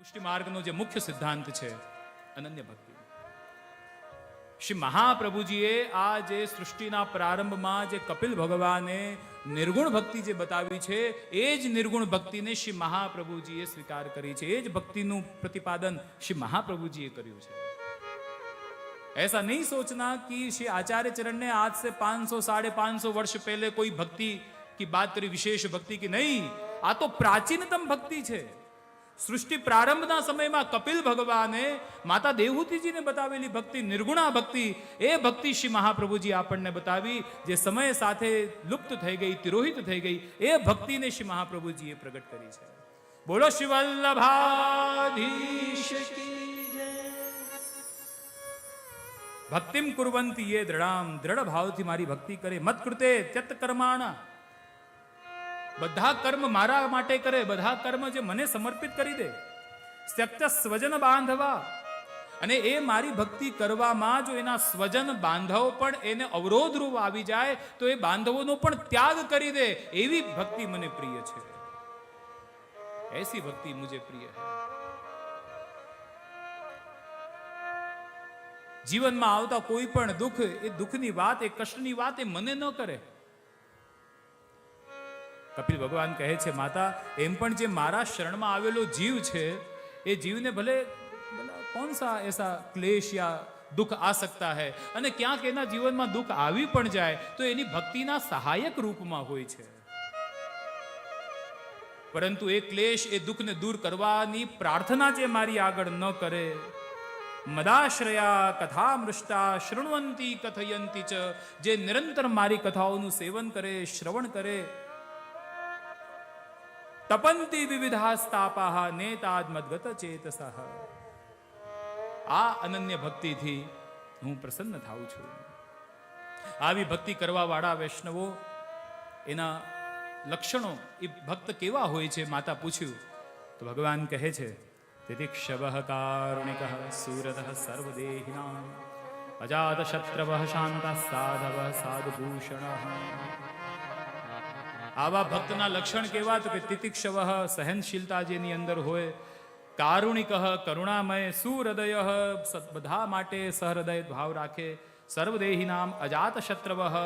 પુષ્ટિ માર્ગનો જે મુખ્ય સિદ્ધાંત છે અનન્ય ભક્તિ. શ્રી મહાપ્રભુજીએ આ જે સૃષ્ટિના પ્રારંભમાં જે કપિલ ભગવાને નિર્ગુણ ભક્તિ જે બતાવી છે એ જ નિર્ગુણ ભક્તિને શ્રી મહાપ્રભુજીએ સ્વીકાર કરી છે. એ જ ભક્તિનું પ્રતિપાદન શ્રી મહાપ્રભુજીએ કર્યું છે. ऐसा नहीं सोचना कि श्री आचार्य चरण ने आज से 500 550 वर्ष पहले कोई भक्ति की बात करी, विशेष भक्ति की नहीं. आ तो प्राचीनतम भक्ति છે. સૃષ્ટિ પ્રારંભના સમયમાં કપિલ ભગવાને માતા દેવહૂતિજીને બતાવેલી ભક્તિ, નિર્ગુણા ભક્તિ, એ ભક્તિ શ્રી મહાપ્રભુજી આપણને બતાવી, જે સમય સાથે લુપ્ત થઈ ગઈ, તિરોહિત થઈ ગઈ. એ ભક્તિને શ્રી મહાપ્રભુજીએ પ્રગટ કરી છે. બોલો શ્રી વલ્લભાધીશ કી જય. ભક્તિમ કુર્વંતી યે દ્રઢામ, દ્રઢ ભાવથી મારી ભક્તિ કરે. મત કૃતે ત્યત કર્માણા, બધા કર્મ મારા માટે કરે, બધા કર્મ જે મને સમર્પિત કરી દે. ત્યક્ત સ્વજન બાંધવા, અને એ મારી ભક્તિ કરવામાં જો એના સ્વજન બાંધવ પણ એને અવરોધરૂપ આવી જાય તો એ બાંધવોનો પણ ત્યાગ કરી દે, એવી ભક્તિ મને પ્રિય છે. એસી ભક્તિ મુझे પ્રિય है. જીવનમાં આવતા કોઈ પણ દુઃખ, એ દુઃખની વાત, એ કષ્ટની વાત એ મને ન કરે. કપિલ ભગવાન કહે છે, માતા એમ પણ જે મારા શરણમાં આવેલો જીવ છે એ જીવને ભલે કોણ સા એસા ક્લેશ યા દુઃખ આ सकता है, અને ક્યાંક એના જીવનમાં દુઃખ આવી પણ જાય તો એની ભક્તિના સહાયક રૂપમાં હોય છે. પરંતુ એ ક્લેશ, એ દુઃખને દૂર કરવાની પ્રાર્થના જે મારી આગળ ન કરે. મદાશ્રયા કથા મૃષ્ટા શૃણવંતી કથયંતી ચ, જે નિરંતર મારી કથાઓનું સેવન કરે, શ્રવણ કરે. તપંતી વિવિધાસ્તાપાહ નેતાદ મદગત ચેતસઃ. આ અનન્ય ભક્તિથી હું પ્રસન્ન થાઉં છું. આવી ભક્તિ કરવા વાળા વૈષ્ણવો, એના લક્ષણો, એ ભક્ત કેવા હોય છે માતા પૂછ્યું તો ભગવાન કહે છે, તિતિક્ષવઃ કારુણિકઃ સુરતઃ સર્વદેહિનાં અજાતશત્રવઃ શાन्तઃ સાધવઃ સાધુભૂષણઃ. આવા ભક્તના લક્ષણ કેવા તો કે તિતિક્ષવઃ, સહનશીલતા જેની અંદર હોય, કારુણિકઃ, કરુણામય, સુહૃદય, બધા માટે સહૃદય ભાવ રાખે, સર્વદેહિનામ અજાતશત્રવઃ.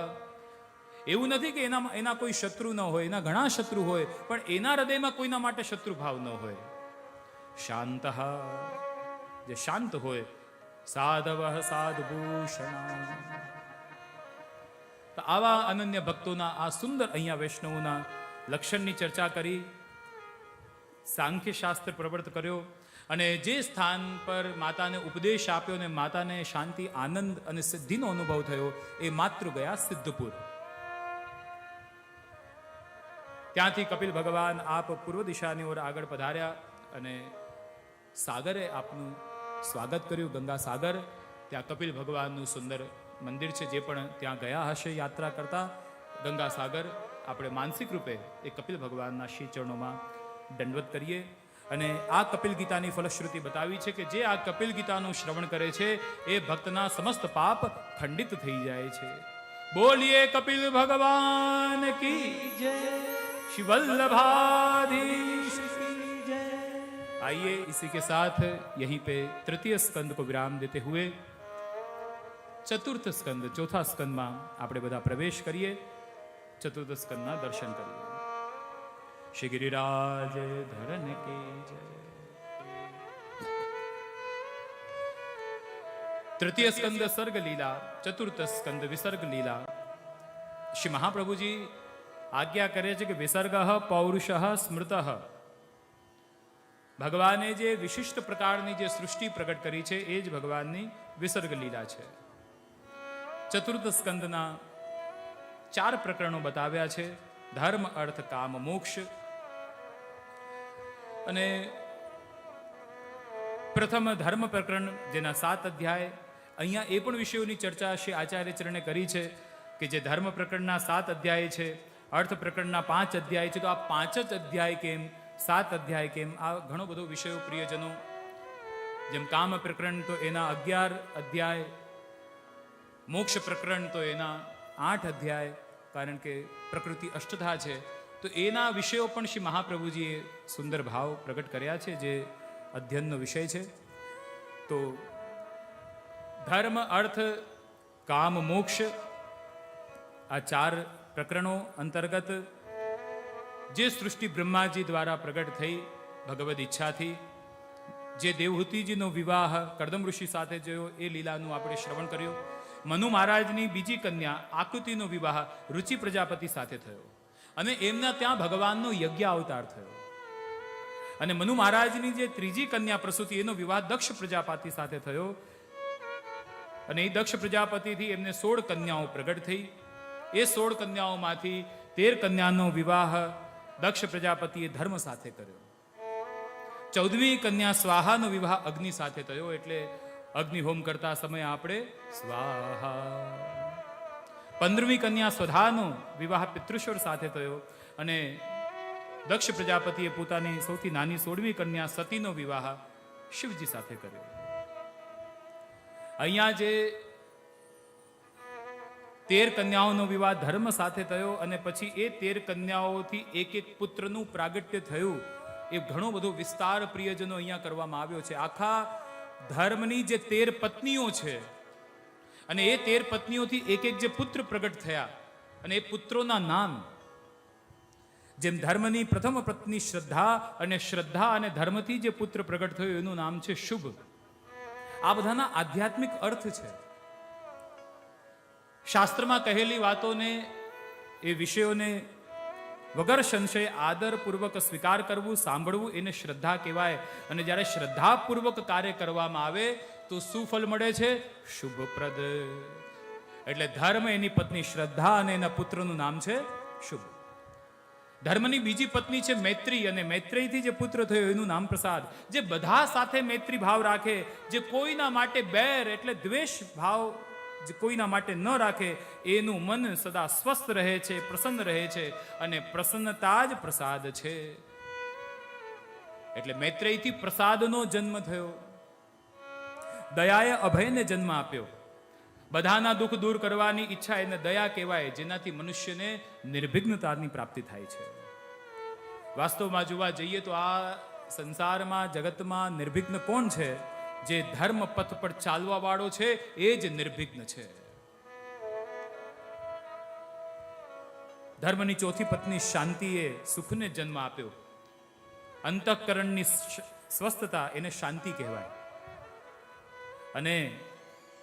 એવું નથી કે એના કોઈ શત્રુ ન હોય, એના ઘણા શત્રુ હોય, પણ એના હૃદયમાં કોઈના માટે શત્રુ ભાવ ન હોય. શાંતઃ, જે શાંત હોય, સાધવઃ સાધુભૂષણ. તો આવા અનન્ય ભક્તોના આ સુંદર અહીંયા વૈષ્ણવોના લક્ષણની ચર્ચા કરી, સાંખ્ય શાસ્ત્ર પ્રવર્ત કર્યો, અને જે સ્થાન પર માતાને ઉપદેશ આપ્યો અને માતાને શાંતિ, આનંદ અને સિદ્ધિનો અનુભવ થયો એ માત્ર ગયા સિદ્ધપુર. ત્યાંથી કપિલ ભગવાન આપ પૂર્વ દિશાની ઓર આગળ પધાર્યા અને સાગરે આપનું સ્વાગત કર્યું, ગંગા સાગર. ત્યાં કપિલ ભગવાનનું સુંદર મંદિર છે. જે પણ ત્યાં ગયા હશે યાત્રા કરતા, ગંગા સાગર આપણે માનસિક રૂપે એ કપિલ ભગવાનના શ્રી ચરણોમાં દંડવત કરીએ. અને આ કપિલ ગીતાની ફલશ્રુતિ બતાવી છે કે જે આ કપિલ ગીતાનું શ્રવણ કરે છે એ ભક્તના સમસ્ત પાપ ખંડિત થઈ જાય છે. બોલીએ કપિલ ભગવાન કી જય, श्री वल्लभाधीश की जय. आइए इसी के साथ यहीं पे तृतीय स्कंद को विराम देते हुए चतुर्थ स्कंद, चौथा स्कंद में આપણે બધા પ્રવેશ કરીએ. ચતુર્થ સ્કંદના દર્શન કરીએ. શ્રી ગિરિરાજ ધરન કી જય. તૃતીય સ્કંદ સર્ગ લીલા, ચતુર્થ સ્કંદ વિસર્ગ લીલા. શ્રી મહાપ્રભુજી આજ્ઞા કરે છે કે વિસર્ગ પૌરુષ સ્મૃત. ભગવાને જે વિશિષ્ટ પ્રકારની જે સૃષ્ટિ પ્રગટ કરી છે એ જ ભગવાનની વિસર્ગ લીલા છે. ચતુર્થ સ્કંદના 4 પ્રકરણો બતાવ્યા છે: ધર્મ, અર્થ, કામ, મોક્ષ. અને પ્રથમ ધર્મ પ્રકરણ જેના 7 અધ્યાય, અહીંયા એ પણ વિષયોની ચર્ચા શ્રી આચાર્ય ચરણે કરી છે કે જે ધર્મ પ્રકરણના 7 અધ્યાય છે, અર્થ પ્રકરણના 5 અધ્યાય છે, તો આ 5 જ અધ્યાય કેમ, 7 અધ્યાય કેમ? આ ઘણો બધો વિષયો પ્રિયજનો. જેમ કામ પ્રકરણ તો એના 11 અધ્યાય, મોક્ષ પ્રકરણ તો એના 8 અધ્યાય, કારણ કે પ્રકૃતિ અષ્ટધા છે. તો એના વિષયો પણ શ્રી મહાપ્રભુજીએ સુંદર ભાવ પ્રગટ કર્યા છે, જે અધ્યયનનો વિષય છે. તો ધર્મ, અર્થ, કામ, મોક્ષ, આ 4 પ્રકરણો અંતર્ગત જે સૃષ્ટિ બ્રહ્માજી દ્વારા પ્રગટ થઈ ભગવદ ઈચ્છાથી, જે દેવહૂતિજીનો વિવાહ કરદમ ઋષિ સાથે થયો એ લીલાનું આપણે શ્રવણ કર્યું. મનુ મહારાજની બીજી કન્યા આકૃતિનો વિવાહ રુચિ પ્રજાપતિ સાથે થયો અને એમના ત્યાં ભગવાનનો યજ્ઞ અવતાર થયો. અને મનુ મહારાજની જે ત્રીજી કન્યા પ્રસૂતિ એનો વિવાહ દક્ષ પ્રજાપતિ સાથે થયો અને એ દક્ષ પ્રજાપતિથી એમને 16 કન્યાઓ પ્રગટ થઈ. એ 16 કન્યાઓમાંથી 13 કન્યાનો વિવાહ દક્ષ પ્રજાપતિએ ધર્મ સાથે કર્યો. 14મી કન્યા સ્વાહાનો વિવાહ અગ્નિ સાથે થયો. એટલે અગ્નિહોમ કરતા સમયે આપણે સ્વાહા. 15મી કન્યા સ્વધાનો વિવાહ પિતૃશ્વર સાથે થયો અને દક્ષ પ્રજાપતિએ પોતાની સૌથી નાની 16મી કન્યા સતીનો વિવાહ શિવજી સાથે કર્યો. અહીંયા જે 13 કન્યાઓનો વિવાહ ધર્મ સાથે થયો અને પછી એ 13 કન્યાઓથી એક પુત્રનું પ્રાગટ્ય થયું. એ ઘણો બધો વિસ્તાર પ્રિયજનો અહીંયા કરવામાં આવ્યો છે. આખા ધર્મની જે 13 પત્નીઓ છે અને એ 13 પત્નીઓથી એક જે પુત્ર પ્રગટ થયા અને એ પુત્રોના નામ, જેમ ધર્મની પ્રથમ પત્ની શ્રદ્ધા અને શ્રદ્ધા અને ધર્મથી જે પુત્ર પ્રગટ થયો એનું નામ છે શુભ. આ બધાના આધ્યાત્મિક અર્થ છે. શાસ્ત્રમાં કહેલી વાતોને, એ વિષયોને વગર સંશય આદરપૂર્વક સ્વીકાર કરવું, સાંભળવું, એને શ્રદ્ધા કહેવાય. અને જ્યારે શ્રદ્ધાપૂર્વક કાર્ય કરવામાં આવે તો શું ફળ મળે છે? શુભપ્રદ. એટલે ધર્મ, એની પત્ની શ્રદ્ધા અને એના પુત્રનું નામ છે શુભ. ધર્મની બીજી પત્ની છે મૈત્રી અને મૈત્રીથી જે પુત્ર થયો એનું નામ પ્રસાદ. જે બધા સાથે મૈત્રી ભાવ રાખે, જે કોઈના માટે બેર એટલે દ્વેષ ભાવ જે કોઈના માટે ન રાખે, એનું મન સદા સ્વસ્થ રહે છે, પ્રસન્ન રહે છે અને પ્રસન્નતા જ પ્રસાદ છે. એટલે મૈત્રેયથી પ્રસાદનો જન્મ થયો. દયાએ અભયને જન્મ આપ્યો. બધાના દુઃખ દૂર કરવાની ઈચ્છા એને દયા કહેવાય, જેનાથી મનુષ્યને નિર્વિઘ્નતાની પ્રાપ્તિ થાય છે. વાસ્તવમાં જોવા જઈએ તો આ સંસારમાં, જગતમાં નિર્વિઘ્ન કોણ છે? જે ધર્મ પથ પર ચાલવા વાળો છે એ જ નિર્વિઘ્ન છે. ધર્મની ચોથી પત્ની શાંતિએ સુખને જન્મ આપ્યો. અંતઃકરણની સ્વસ્થતા એને શાંતિ કહેવાય અને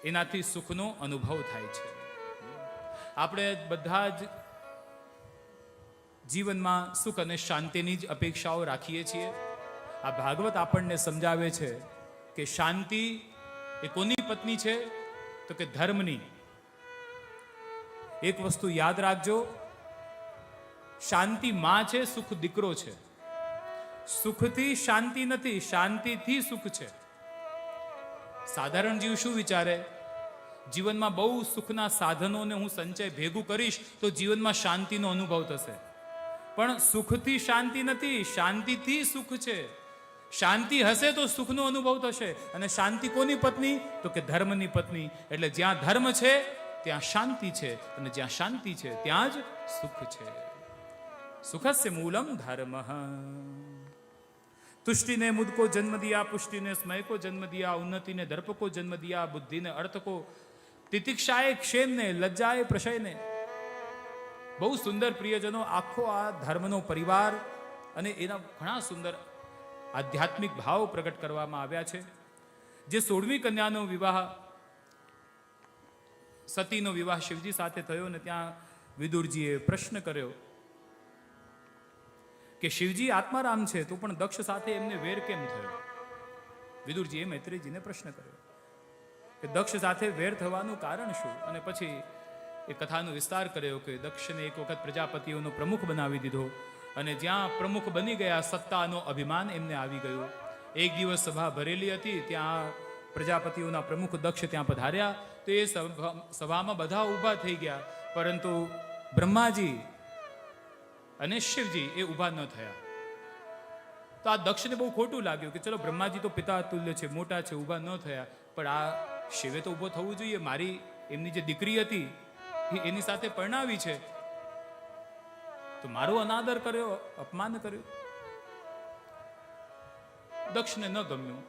એનાથી સુખનો અનુભવ થાય છે. આપણે બધા જ જીવનમાં સુખ અને શાંતિની જ અપેક્ષાઓ રાખીએ છીએ. આ ભાગવત આપણને સમજાવે છે કે શાંતિ એ કોની પત્ની છે? તો કે ધર્મની. એક વસ્તુ યાદ રાખજો, શાંતિ માં છે, સુખ દીકરો છે. સુખથી શાંતિ નથી, શાંતિથી સુખ છે. સાધારણ જીવ શું વિચારે? જીવનમાં બહુ સુખના સાધનોને હું સંચય ભેગું કરીશ તો જીવનમાં શાંતિનો અનુભવ થશે. પણ સુખથી શાંતિ નથી, શાંતિથી સુખ છે. શાંતિ હશે તો સુખનો અનુભવ થશે. અને શાંતિ કોની પત્ની? તો કે ધર્મની પત્ની. એટલે જ્યાં ધર્મ છે ત્યાં શાંતિ છે અને જ્યાં શાંતિ છે ત્યાં જ સુખ છે. સુખસ્ય મૂલમ ધર્મ. तुष्टि मुद को जन्म दिया, पुष्टि ने स्मय को जन्म दिया, उन्नति ने दर्प को जन्म दिया, बुद्धि ने अर्थ को, तितिक्षाए क्षेम ने, लज्जाए प्रशय ने. બહુ સુંદર પ્રિયજનો આખો આ ધર્મનો પરિવાર અને એના ઘણા સુંદર આધ્યાત્મિક ભાવ પ્રગટ કરવામાં આવ્યા છે. જે 16મી કન્યાનો વિવાહ, સતીનો વિવાહ શિવજી સાથે થયો ને ત્યાં વિદુરજીએ પ્રશ્ન કર્યો કે શિવજી આત્મારામ છે તો પણ દક્ષ સાથે એમને વેર કેમ થયો? વિદુરજીએ મૈત્રીજીને પ્રશ્ન કર્યો કે દક્ષ સાથે વેર થવાનું કારણ શું? અને પછી એ કથાનો વિસ્તાર કર્યો કે દક્ષને એક વખત પ્રજાપતિઓનો પ્રમુખ બનાવી દીધો અને જ્યાં પ્રમુખ બની ગયા સત્તાનો અભિમાન એમને આવી ગયો. એક દિવસ સભા ભરેલી હતી, ત્યાં પ્રજાપતિઓના પ્રમુખ દક્ષ ત્યાં પધાર્યા તો એ સભામાં બધા ઊભા થઈ ગયા, પરંતુ બ્રહ્માજી અને શિવજી એ ઊભા ન થયા. તો આ દક્ષને બહુ ખોટું લાગ્યું કે ચલો બ્રહ્માજી તો પિતા તુલ્ય છે, મોટા છે, ઊભા ન થયા, પણ આ શિવે તો ઊભો થવું જોઈએ. મારી એમની જે દીકરી હતી એની સાથે પરણાવી છે તો મારો અનાદર કર્યો, અપમાન કર્યું. દક્ષને ન ગમ્યું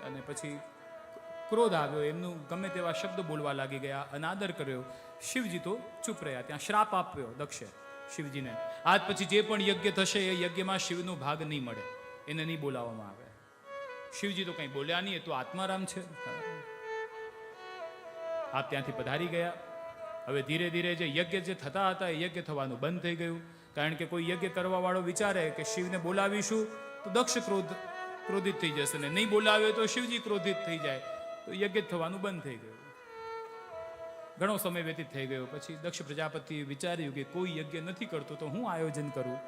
અને પછી ક્રોધ આવ્યો, એમનું ગમે તેવા શબ્દ બોલવા લાગી ગયા, અનાદર કર્યો. શિવજી તો ચૂપ રહ્યા. ત્યાં શ્રાપ આપ્યો દક્ષે શિવજીને, આજ પછી જે પણ યજ્ઞ થશે એ યજ્ઞમાં શિવનો ભાગ નહીં મળે, એને નહીં બોલાવવામાં આવે. શિવજી તો કંઈ બોલ્યા નહીં, એ તો આત્મારામ છે. આપ ત્યાંથી પધારી ગયા. હવે ધીરે ધીરે જે યજ્ઞ જે થતા હતા એ યજ્ઞ થવાનું બંધ થઈ ગયું. કારણ કે કોઈ યજ્ઞ કરવા વાળો વિચારે કે શિવને બોલાવીશું તો દક્ષ ક્રોધિત થઈ જશે, ને નહીં બોલાવે તો શિવજી ક્રોધિત થઈ જાય, તો યજ્ઞ થવાનું બંધ થઈ ગયું. ઘણો સમય વ્યતીત થઈ ગયો. પછી દક્ષ પ્રજાપતિએ વિચાર્યું કે કોઈ યજ્ઞ નથી કરતો તો હું આયોજન કરું.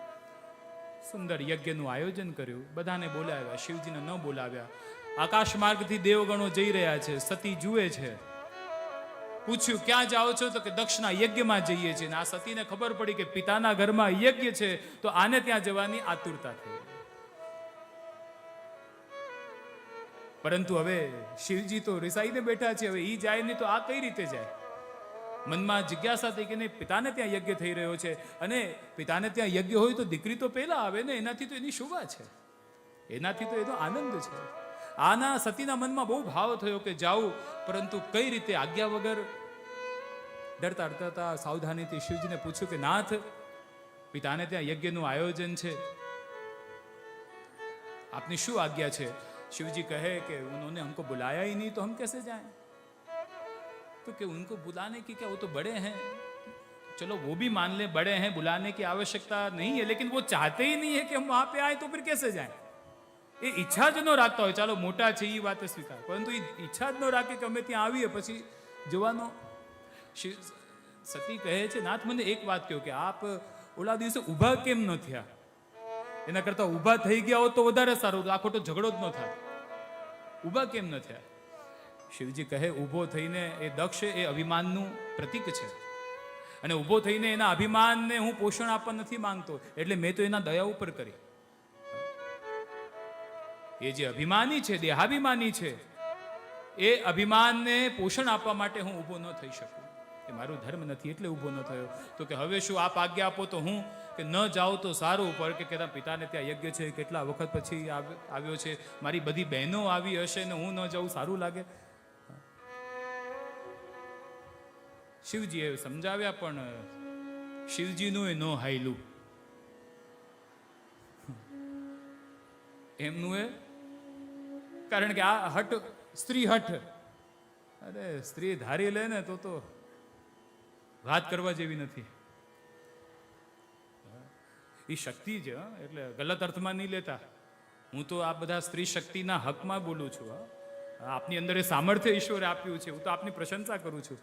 સુંદર યજ્ઞનું આયોજન કર્યું, બધાને બોલાવ્યા, શિવજીને ન બોલાવ્યા. આકાશ માર્ગથી દેવગણો જઈ રહ્યા છે, સતી જુએ છે. પૂછ્યું ક્યાં જાઓ છો? તો કે દક્ષના યજ્ઞમાં જઈએ છીએ. આ સતીને ખબર પડી કે પિતાના ઘરમાં યજ્ઞ છે, તો આને ત્યાં જવાની આતુરતા થઈ. પરંતુ હવે શિવજી તો રિસાઈને બેઠા છે, હવે ઈ જાય નહીં તો આ કઈ રીતે જાય? મનમાં જિજ્ઞાસા થઈ કે નહીં, પિતાને ત્યાં યજ્ઞ થઈ રહ્યો છે, અને પિતાને ત્યાં યજ્ઞ હોય તો દીકરી તો પહેલા આવે ને, એનાથી તો એની શોભા છે, એનાથી તો એનો આનંદ છે. આના સતીના મનમાં બહુ ભાવ થયો કે જાઉં, પરંતુ કઈ રીતે? આજ્ઞા વગર ડરતા ડરતા સાવધાનીથી શિવજીને પૂછ્યું કે નાથ, પિતાને ત્યાં યજ્ઞનું આયોજન છે, આપની શું આજ્ઞા છે? शिवजी कहे कि उन्होंने हमको बुलाया ही नहीं तो हम कैसे जाएं? तो कि उनको बुलाने की क्या, वो तो बड़े हैं, चलो वो भी मान ले बड़े हैं, बुलाने की आवश्यकता नहीं है, लेकिन वो चाहते ही नहीं है कि हम वहां पे आए, तो फिर कैसे जाएं? એ ઈચ્છા જ ન રાખતા હોય, ચાલો મોટા છે એ વાત સ્વીકાર, પરંતુ એ ઈચ્છા જ ન રાખે કે અમે ત્યાં આવીએ પછી જોવાનો. સતી કહે છે નાથ, મને એક વાત કહો કે આપ ઓલા દિવસે ઊભા કેમ ન થયા? એના કરતા ઊભા થઈ ગયા હોત તો વધારે સારું, આ ખોટો ઝઘડો જ ન થાય. ઊભા કેમ ન થયા? શિવજી કહે ઊભો થઈને, એ દક્ષ એ અભિમાનનું પ્રતીક છે, અને ઊભો થઈને એના અભિમાનને હું પોષણ આપવા નથી માંગતો, એટલે મેં તો એના દયા ઉપર કરી. એ જે અભિમાની છે, દેહાભિમાની છે, એ અભિમાનને પોષણ આપવા માટે હું ઊભો ન થઈ શકું, એ મારું ધર્મ નથી, એટલે ઊભો ન થયો. તો કે હવે શું આપ આજ્ઞા આપો તો હું કે ન જાઉં તો સારું, પર કે કહેતા પિતાને ત્યાં યજ્ઞ છે, કેટલા વખત પછી આવ્યો છે, મારી બધી બહેનો આવી હશે ને હું ન જાઉં સારું લાગે? શિવજીએ સમજાવ્યા, પણ શિવજીનું એ ન હાયલું. એમનું એ, કારણ કે આ હઠ, સ્ત્રી હઠ, અરે સ્ત્રી ધારી લે ને તો વાત કરવા જેવી નથી. એ શક્તિ છે, એટલે ગલત અર્થમાં નહીં લેતા. હું તો આ બધા સ્ત્રી શક્તિના હકમાં બોલું છું. આપની અંદર એ સામર્થ્ય ઈશ્વરે આપ્યું છે, હું તો આપની પ્રશંસા કરું છું,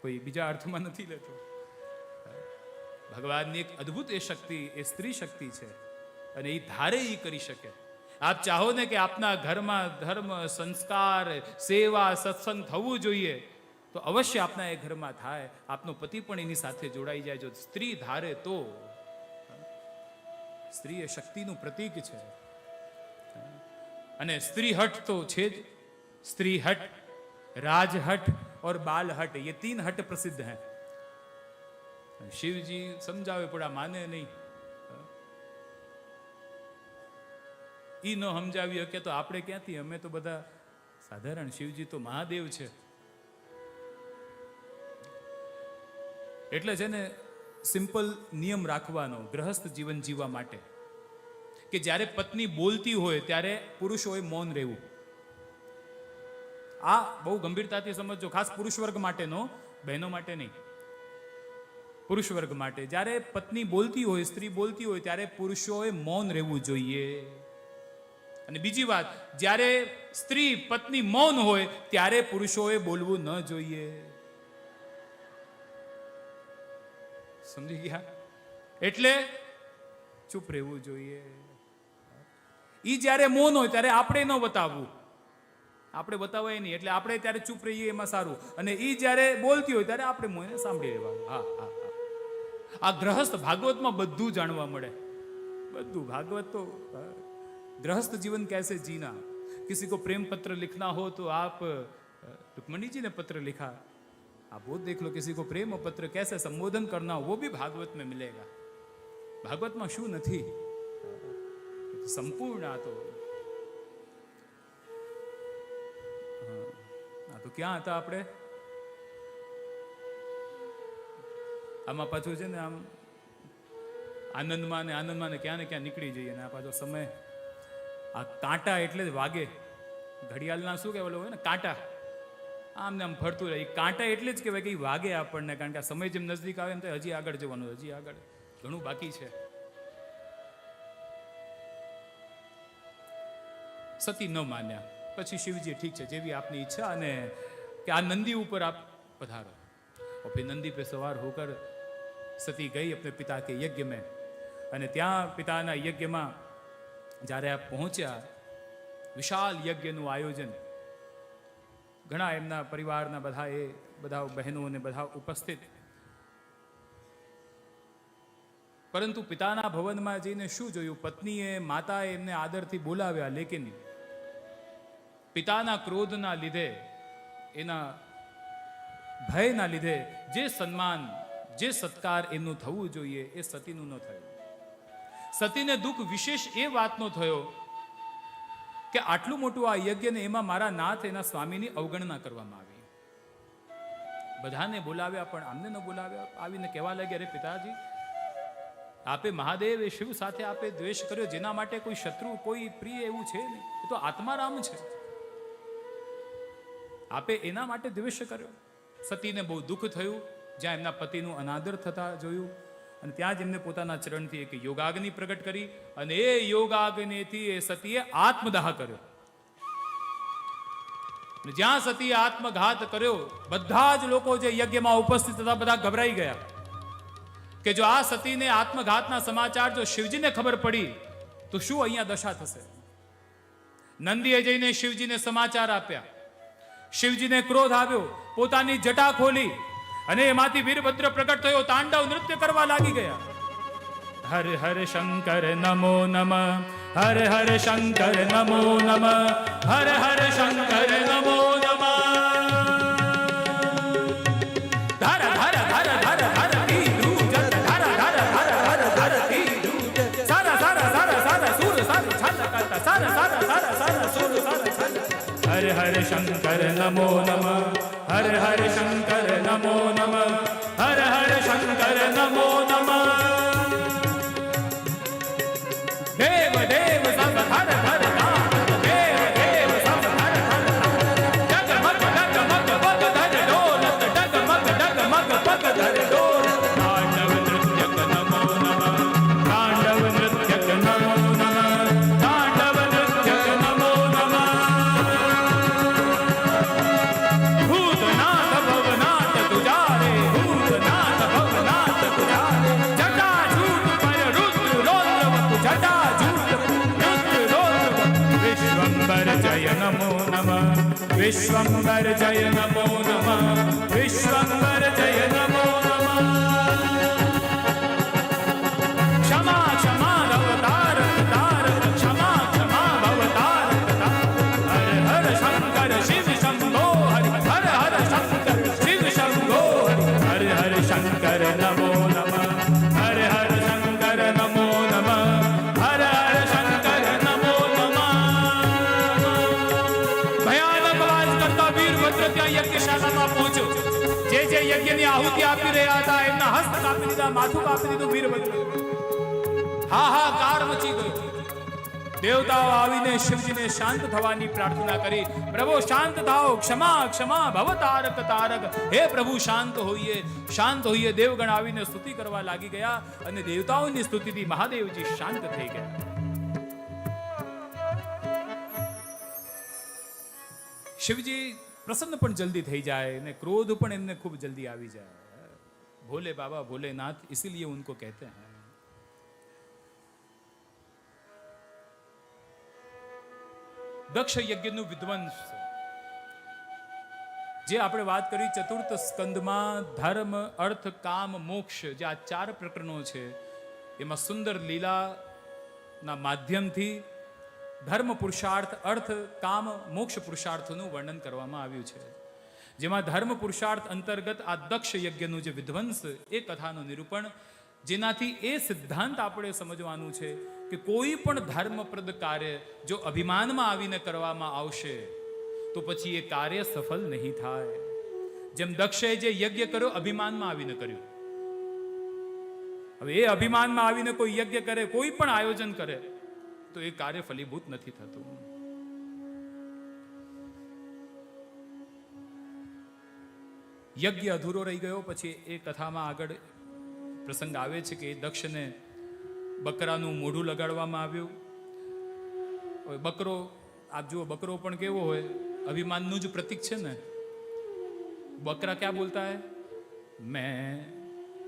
કોઈ બીજા અર્થમાં નથી લેતો. ભગવાનની એક અદ્ભુત એ શક્તિ, એ સ્ત્રી શક્તિ છે, અને એ ધારે એ કરી શકે. આપ ચાહો ને કે આપના ઘરમાં ધર્મ, સંસ્કાર, સેવા, સત્સંગ થવું જોઈએ, તો અવશ્ય આપના એ ઘરમાં થાય. આપનો પતિ પણ એની સાથે જોડાઈ જાય. જો સ્ત્રી ધારે તો. સ્ત્રી એ શક્તિનું પ્રતીક છે, અને સ્ત્રી હઠ તો છે જ. સ્ત્રી હઠ, રાજહઠ और बाल हट, ये 3 हट प्रसिद्ध हैं. शिवजी समझावे पड़ा, माने नहीं. ઈ ન સમજાવી શકે તો આપણે ક્યાંથી? અમે તો બધા સાધારણ. શિવજી તો મહાદેવ છે. એટલે છે ને સિમ્પલ નિયમ રાખવાનો ગ્રહસ્થ જીવન જીવવા માટે, કે જ્યારે પત્ની બોલતી હોય ત્યારે પુરુષોએ મૌન રહેવું. આ બહુ ગંભીરતાથી સમજજો, ખાસ પુરુષ વર્ગ માટેનો, બહેનો માટે નહીં. પુરુષ વર્ગ માટે જ્યારે પત્ની બોલતી હોય, સ્ત્રી બોલતી હોય, ત્યારે પુરુષોએ મૌન રહેવું જોઈએ. અને બીજી વાત, જ્યારે સ્ત્રી પત્ની મૌન હોય ત્યારે પુરુષોએ બોલવું ન જોઈએ. સમજી ગયા? એટલે ચૂપ રહેવું જોઈએ. ઈ જ્યારે મૌન હોય ત્યારે આપણે ન બતાવવું, આપણે બતાવાય નહીં, એટલે આપણે ત્યારે ચૂપ રહીએ એમાં સારું. અને ઈ જ્યારે બોલતી હોય ત્યારે આપણે મોંને સાંભળી રહેવાનું. હા હા હા. આ ગ્રહસ્થ ભાગવતમાં બધું જાણવા મળે, બધું. ભાગवत तो गृहस्थ जीवन कैसे जीना. किसी को प्रेम पत्र लिखना हो तो आप रुक्मणी जी ने पत्र लिखा, आप वो देख लो. किसी को प्रेम पत्र कैसे संबोधन करना हो वो भी भागवत में मिलेगा. भागवत में शू नहीं, संपूर्ण आ तो ક્યાં હતા આપણે? આમાં પાછું છે ને આમ આનંદમાં ને ક્યાં ને ક્યાં નીકળી જઈએ ને આ પાછો સમય આ કાંટા એટલે જ વાગે. ઘડિયાળના શું કહેવાય હોય ને કાંટા, આમ ને આમ ફરતું રહે. કાંટા એટલે જ કહેવાય કે વાગે આપણને, કારણ કે આ સમય જેમ નજદીક આવે એમ તો હજી આગળ જવાનું, હજી આગળ ઘણું બાકી છે. સતી ન માન્યા. પછી શિવજી ઠીક છે જેવી આપની ઈચ્છા, અને કે આ નંદી ઉપર આપ પધારો. और फिर नंदी पे सवार होकर सती गई अपने पिता के यज्ञ में, અને ત્યાં પિતાના યજ્ઞમાં જ્યારે આપ પહોંચ્યા, વિશાળ યજ્ઞનું આયોજન, ઘણા એમના પરિવારના બધા બહેનો અને બધા ઉપસ્થિત. પરંતુ પિતાના ભવનમાં જઈને શું જોયું? પત્નીએ માતાએ એમને આદરથી બોલાવ્યા, લેકિન પિતાના ક્રોધના લીધે, એના ભયના લીધે જે સન્માન, જે સત્કાર એમનું થવું જોઈએ એ સતીનું ન થયું. સતીને દુઃખ વિશેષ એ વાતનો થયો કે આટલું મોટું આ યજ્ઞ ને એમાં મારા નાથ એના સ્વામીની અવગણના કરવામાં આવી. બધાને બોલાવ્યા પણ આમને ન બોલાવ્યા. આવીને કહેવા લાગ્યા, અરે પિતાજી, આપે મહાદેવ એ શિવ સાથે આપે દ્વેષ કર્યો, જેના માટે કોઈ શત્રુ કોઈ પ્રિય એવું છે નહીં, એ તો આત્મારામ છે, આપે એના માટે દ્વેષ કર્યો. સતીને બહુ દુઃખ થયું જ્યાં એમના પતિનું અનાદર થતા જોયું, અને ત્યાં જ એમને પોતાના ચરણથી એક યોગાગ્નિ પ્રગટ કરી, અને એ યોગાગ્નિથી એ સતીએ આત્મદાહ કર્યો. જ્યાં સતીએ આત્મઘાત કર્યો, બધા જ લોકો જે યજ્ઞમાં ઉપસ્થિત હતા બધા ગભરાઈ ગયા કે જો આ સતીને આત્મઘાતના સમાચાર જો શિવજીને ખબર પડી તો શું અહીંયા દશા થશે. નંદીએ જઈને શિવજીને સમાચાર આપ્યા. શિવજીને ક્રોધ આવ્યો, પોતાની જટા ખોલી અને એમાંથી વીરભદ્ર પ્રગટ થયો, તાંડવ નૃત્ય કરવા લાગી ગયા. હર હર શંકર નમો નમઃ, હર હર શંકર નમો નમઃ, હર હર શંકર નમો નમઃ. ધર ધર ધર ધર ધર કી ધ્રુજ, ધર ધર ધર ધર ધર કી ધ્રુજ, સારા સારા સારા સારા સુર સારા છંદ કરતા, સારા સારા સારા સારા સુર સારા છંદ. હર હર શંકર નમો નમઃ, હર હર શંકર નમો નમઃ, હર હર શંકર નમો નમઃ. દેવ દેવ સબ હર હર નામ, દેવ દેવ સબ હર હર નામ. ડગમગ ડગમગ પગ ધર ડોલત, ડગમગ ડગમગ પગ ધર ડોલત. તાંડવ નૃત્યક નમો નમઃ, તાંડવ નૃત્યક નમો નમઃ, તાંડવ નૃત્યક નમો નમઃ. ભૂતનાથ ભવનાથ તુજારે, ભૂતનાથ ભવનાથ તુજારે. જટાજૂટ પર રુદ્ર રૌદ્ર, જટાજૂટ રુદ્ર રૌદ્ર. વિશ્વંભર જય નમો નમઃ, વિશ્વંભર જય નમો નમઃ, વિશ્વંભર જય નમો નમઃ. ક્ષમા ક્ષમા અવતાર તાર, ક્ષમા ક્ષમા અવતાર તાર. હર હર શંકર શિવ શંભો હરિ, હર હર શંકર શિવ શંભો હરિ. હર હર શંકર નમો નમઃ, હર હર શંકર નમો નમઃ, હર હર શંકર નમો નમઃ. ભયાનક અવાજ કરતા વીરભદ્ર ત્યાં યજ્ઞશાળામાં પહોંચ્યો. જે જે યજ્ઞની આહુતિ આપી રહ્યા હતા એમના હસ્ત કાપી દીધા, માથું કાપી દીધું વીરભદ્ર. હાહાકાર મચી ગયો. દેવતાઓ આવીને શિવજીને શાંત થવાની પ્રાર્થના કરી. પ્રભુ શાંત થાઓ, ક્ષમા ક્ષમા ભવ તારક તારક. હે પ્રભુ શાંત હોઈએ, શાંત હોઈએ. દેવગણ આવીને સ્તુતિ કરવા લાગી ગયા, અને દેવતાઓની સ્તુતિથી મહાદેવજી શાંત થઈ ગયા. શિવજી પ્રસન્ન પણ જલ્દી થઈ જાય અને ક્રોધ પણ એમને ખૂબ જલ્દી આવી જાય. ભોલે બાબા ભોલેનાથ इसीलिए उनको कहते हैं. દક્ષ યજ્ઞનું વિધ્વંસ, જે આપણે વાત કરી ચતુર્થ સ્કંદમાં ધર્મ અર્થ કામ મોક્ષ, જે આ 4 પ્રકરણો છે એમાં સુંદર લીલાના માધ્યમથી ધર્મ પુરુષાર્થ, અર્થ કામ મોક્ષ પુરુષાર્થનું વર્ણન કરવામાં આવ્યું છે. જેમાં ધર્મ પુરુષાર્થ અંતર્ગત આ દક્ષ યજ્ઞનું જે વિધ્વંસ, એ કથાનું નિરૂપણ, જેનાથી એ સિદ્ધાંત આપણે સમજવાનું છે કે કોઈ પણ ધર્મપ્રદ કાર્ય જો અભિમાનમાં આવીને કરવામાં આવશે તો પછી એ કાર્ય સફળ નહીં થાય. જેમ દક્ષે જે યજ્ઞ કર્યો અભિમાનમાં આવીને કર્યું. હવે એ અભિમાનમાં આવીને કોઈ યજ્ઞ કરે, કોઈ પણ આયોજન કરે, તો એ કાર્ય ફલીભૂત નથી થતું. યજ્ઞ અધૂરો રહી ગયો. પછી એ કથામાં આગળ પ્રસંગ આવે છે કે દક્ષને બકરાનું મોઢું લગાડવામાં આવ્યું. બકરો, આપ જુઓ, બકરો પણ કેવો હોય, અભિમાનનું જ પ્રતીક છે ને. बकरा क्या बोलता है? मैं.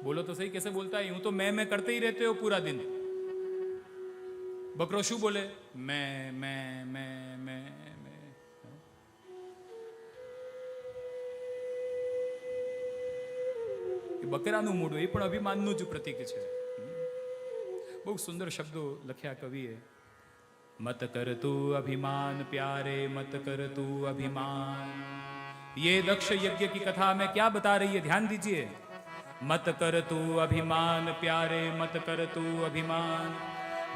बोलो तो सही, कैसे बोलता है? यूं तो मैं करते ही रहते हो पूरा दिन. बकरो शू बोले? मैं. બકરાનું મોઢું એ પણ અભિમાનનું જ પ્રતીક છે. બહુ સુંદર શબ્દો લખ્યા કવિએ. મત કર તું અભિમાન प्यारे, मत कर तू अभिमान. ये दक्ष यज्ञ की कथा में क्या बता रही है, ध्यान दीजिए. मत कर तू अभिमान प्यारे, मत कर तू अभिमान.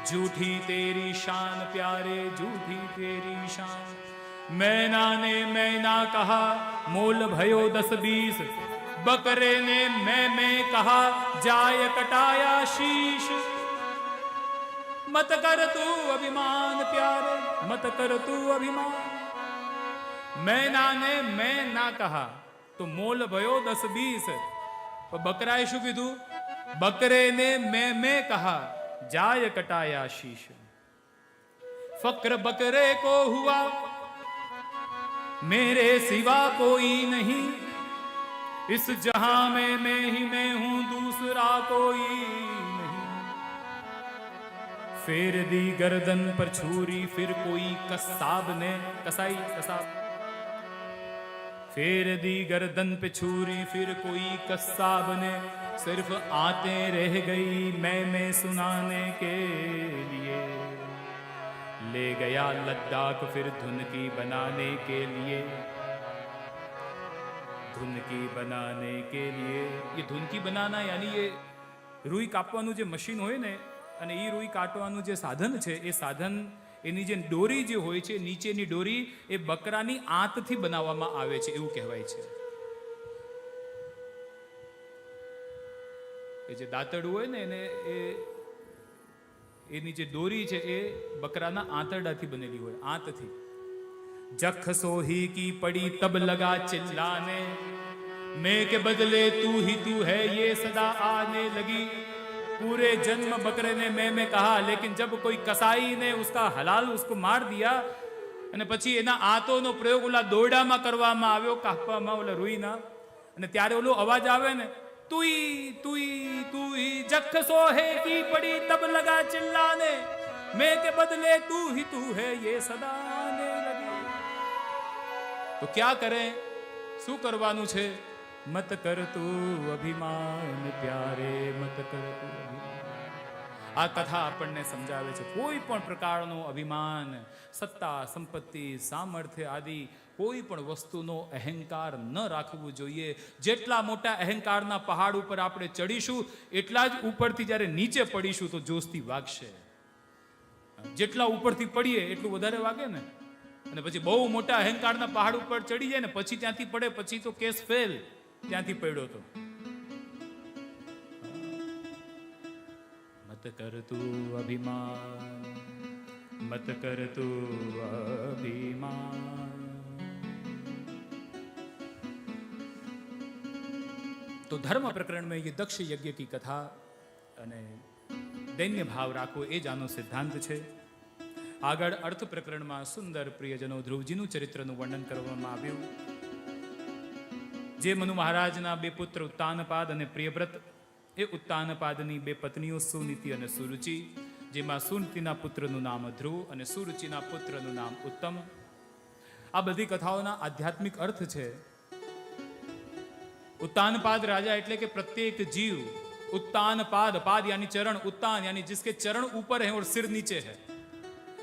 झूठी तेरी शान प्यारे, झूठी तेरी शान. मैना ने मैना कहा, मोल भयो 10-20. बकरे ने मैं कहा, जाय कटाया शीश. मत कर तू अभिमान प्यारे, मत कर तू अभिमान. मैना ने मैं ना कहा तो मोल भयो 10-20. तो बकराए शू कीधु? बकरे ने मैं कहा, जाय कटाया शीश. फक्र बकरे को हुआ, मेरे सिवा कोई नहीं. इस जहां में मैं ही मैं हूं, दूसरा कोई नहीं. फेर दी गर्दन पर छुरी, फिर कोई कसाब ने, कसाब. फेर दी गर्दन पे छुरी, फिर कोई कसाब ने. सिर्फ आते रह गई मैं सुनाने के लिए. ले गया लद्दाख फिर धुन की बनाने के लिए. धुन की बनाने के लिए. ये धुन की बनाना यानी ये રૂઈ કાપવાનું જે મશીન હોય ને, અને એ રૂઈ કાટવાનું જે સાધન છે, એ સાધન, એની જે દોરી જે હોય છે, નીચેની દોરી એ બકરાની આંતથી બનાવવામાં આવે છે એવું કહેવાય છે. એ જે દાંતરડું હોય ને એને એની જે દોરી છે એ બકરાના આંતરડાથી બનેલી હોય, આંતથી. जख सोही की पड़ी तब लगा चिल्लाने, मैं के बदले तू ही तू है ये सदा आने लगी. पूरे जन्म बकरे ने मैं कहा, लेकिन जब कोई कसाई ने उसका हलाल उसको मार दिया અને પછી એના આંતોનો પ્રયોગ ઓલા દોરડામાં કરવામાં આવ્યો, કાપવામાં, ઓલા રૂઈના, અને ત્યારે ઓલો અવાજ આવે ને, તુઈ તુઈ તુઈ જખ સોહે की पड़ी तब लगा चिल्लाने, मैं के बदले तू ही तू है ये सदा आने लगी. तो क्या करें, શું કરવાનું છે? મત કર તું અભિમાન પ્યારે, મત કર તું અભિમાન. આ કથા આપણને સમજાવે છે કોઈ પણ પ્રકારનો અભિમાન, સત્તા, સંપત્તિ, સામર્થ્ય આદિ કોઈ પણ વસ્તુનો અહંકાર ન રાખવું જોઈએ. જેટલા મોટા અહંકારના પહાડ ઉપર આપણે ચડીશું, એટલા જ ઉપરથી જ્યારે નીચે પડીશું તો જોશથી વાગશે. જેટલા ઉપરથી પડીએ એટલું વધારે વાગે ને. અને પછી બહુ મોટા અહંકારના પહાડ ઉપર ચડી જાય ને પછી ત્યાંથી પડે, પછી તો કેસ ફેલ. ત્યાંથી પડ્યો તો મત કર તું અભિમાન, મત કર તું અભિમાન. तो धर्म प्रकरण में ये दक्ष यज्ञ की कथा અને દૈન્ય ભાવ રાખવો એ જ આનો સિદ્ધાંત છે. આગળ અર્થ પ્રકરણમાં સુંદર પ્રિયજનો ધ્રુવજીનું ચરિત્રનું વર્ણન કરવામાં આવ્યું. જે મનુ મહારાજના 2 પુત્ર ઉત્તાનપાદ અને પ્રિયવ્રત, એ ઉત્તાનપાદની 2 પત્નીઓ સુનીતિ અને સુરુચિ, જેમાં સુનીતિના પુત્રનું નામ ધ્રુવ અને સુરુચિના પુત્રનું નામ ઉત્તમ. આ બધી કથાઓના આધ્યાત્મિક અર્થ છે. उत्तानपाद राजा એટલે કે प्रत्येक जीव, उत्तानपाद, पाद यानी चरण, उत्तान यानी जिसके चरण ऊपर है और सिर नीचे है.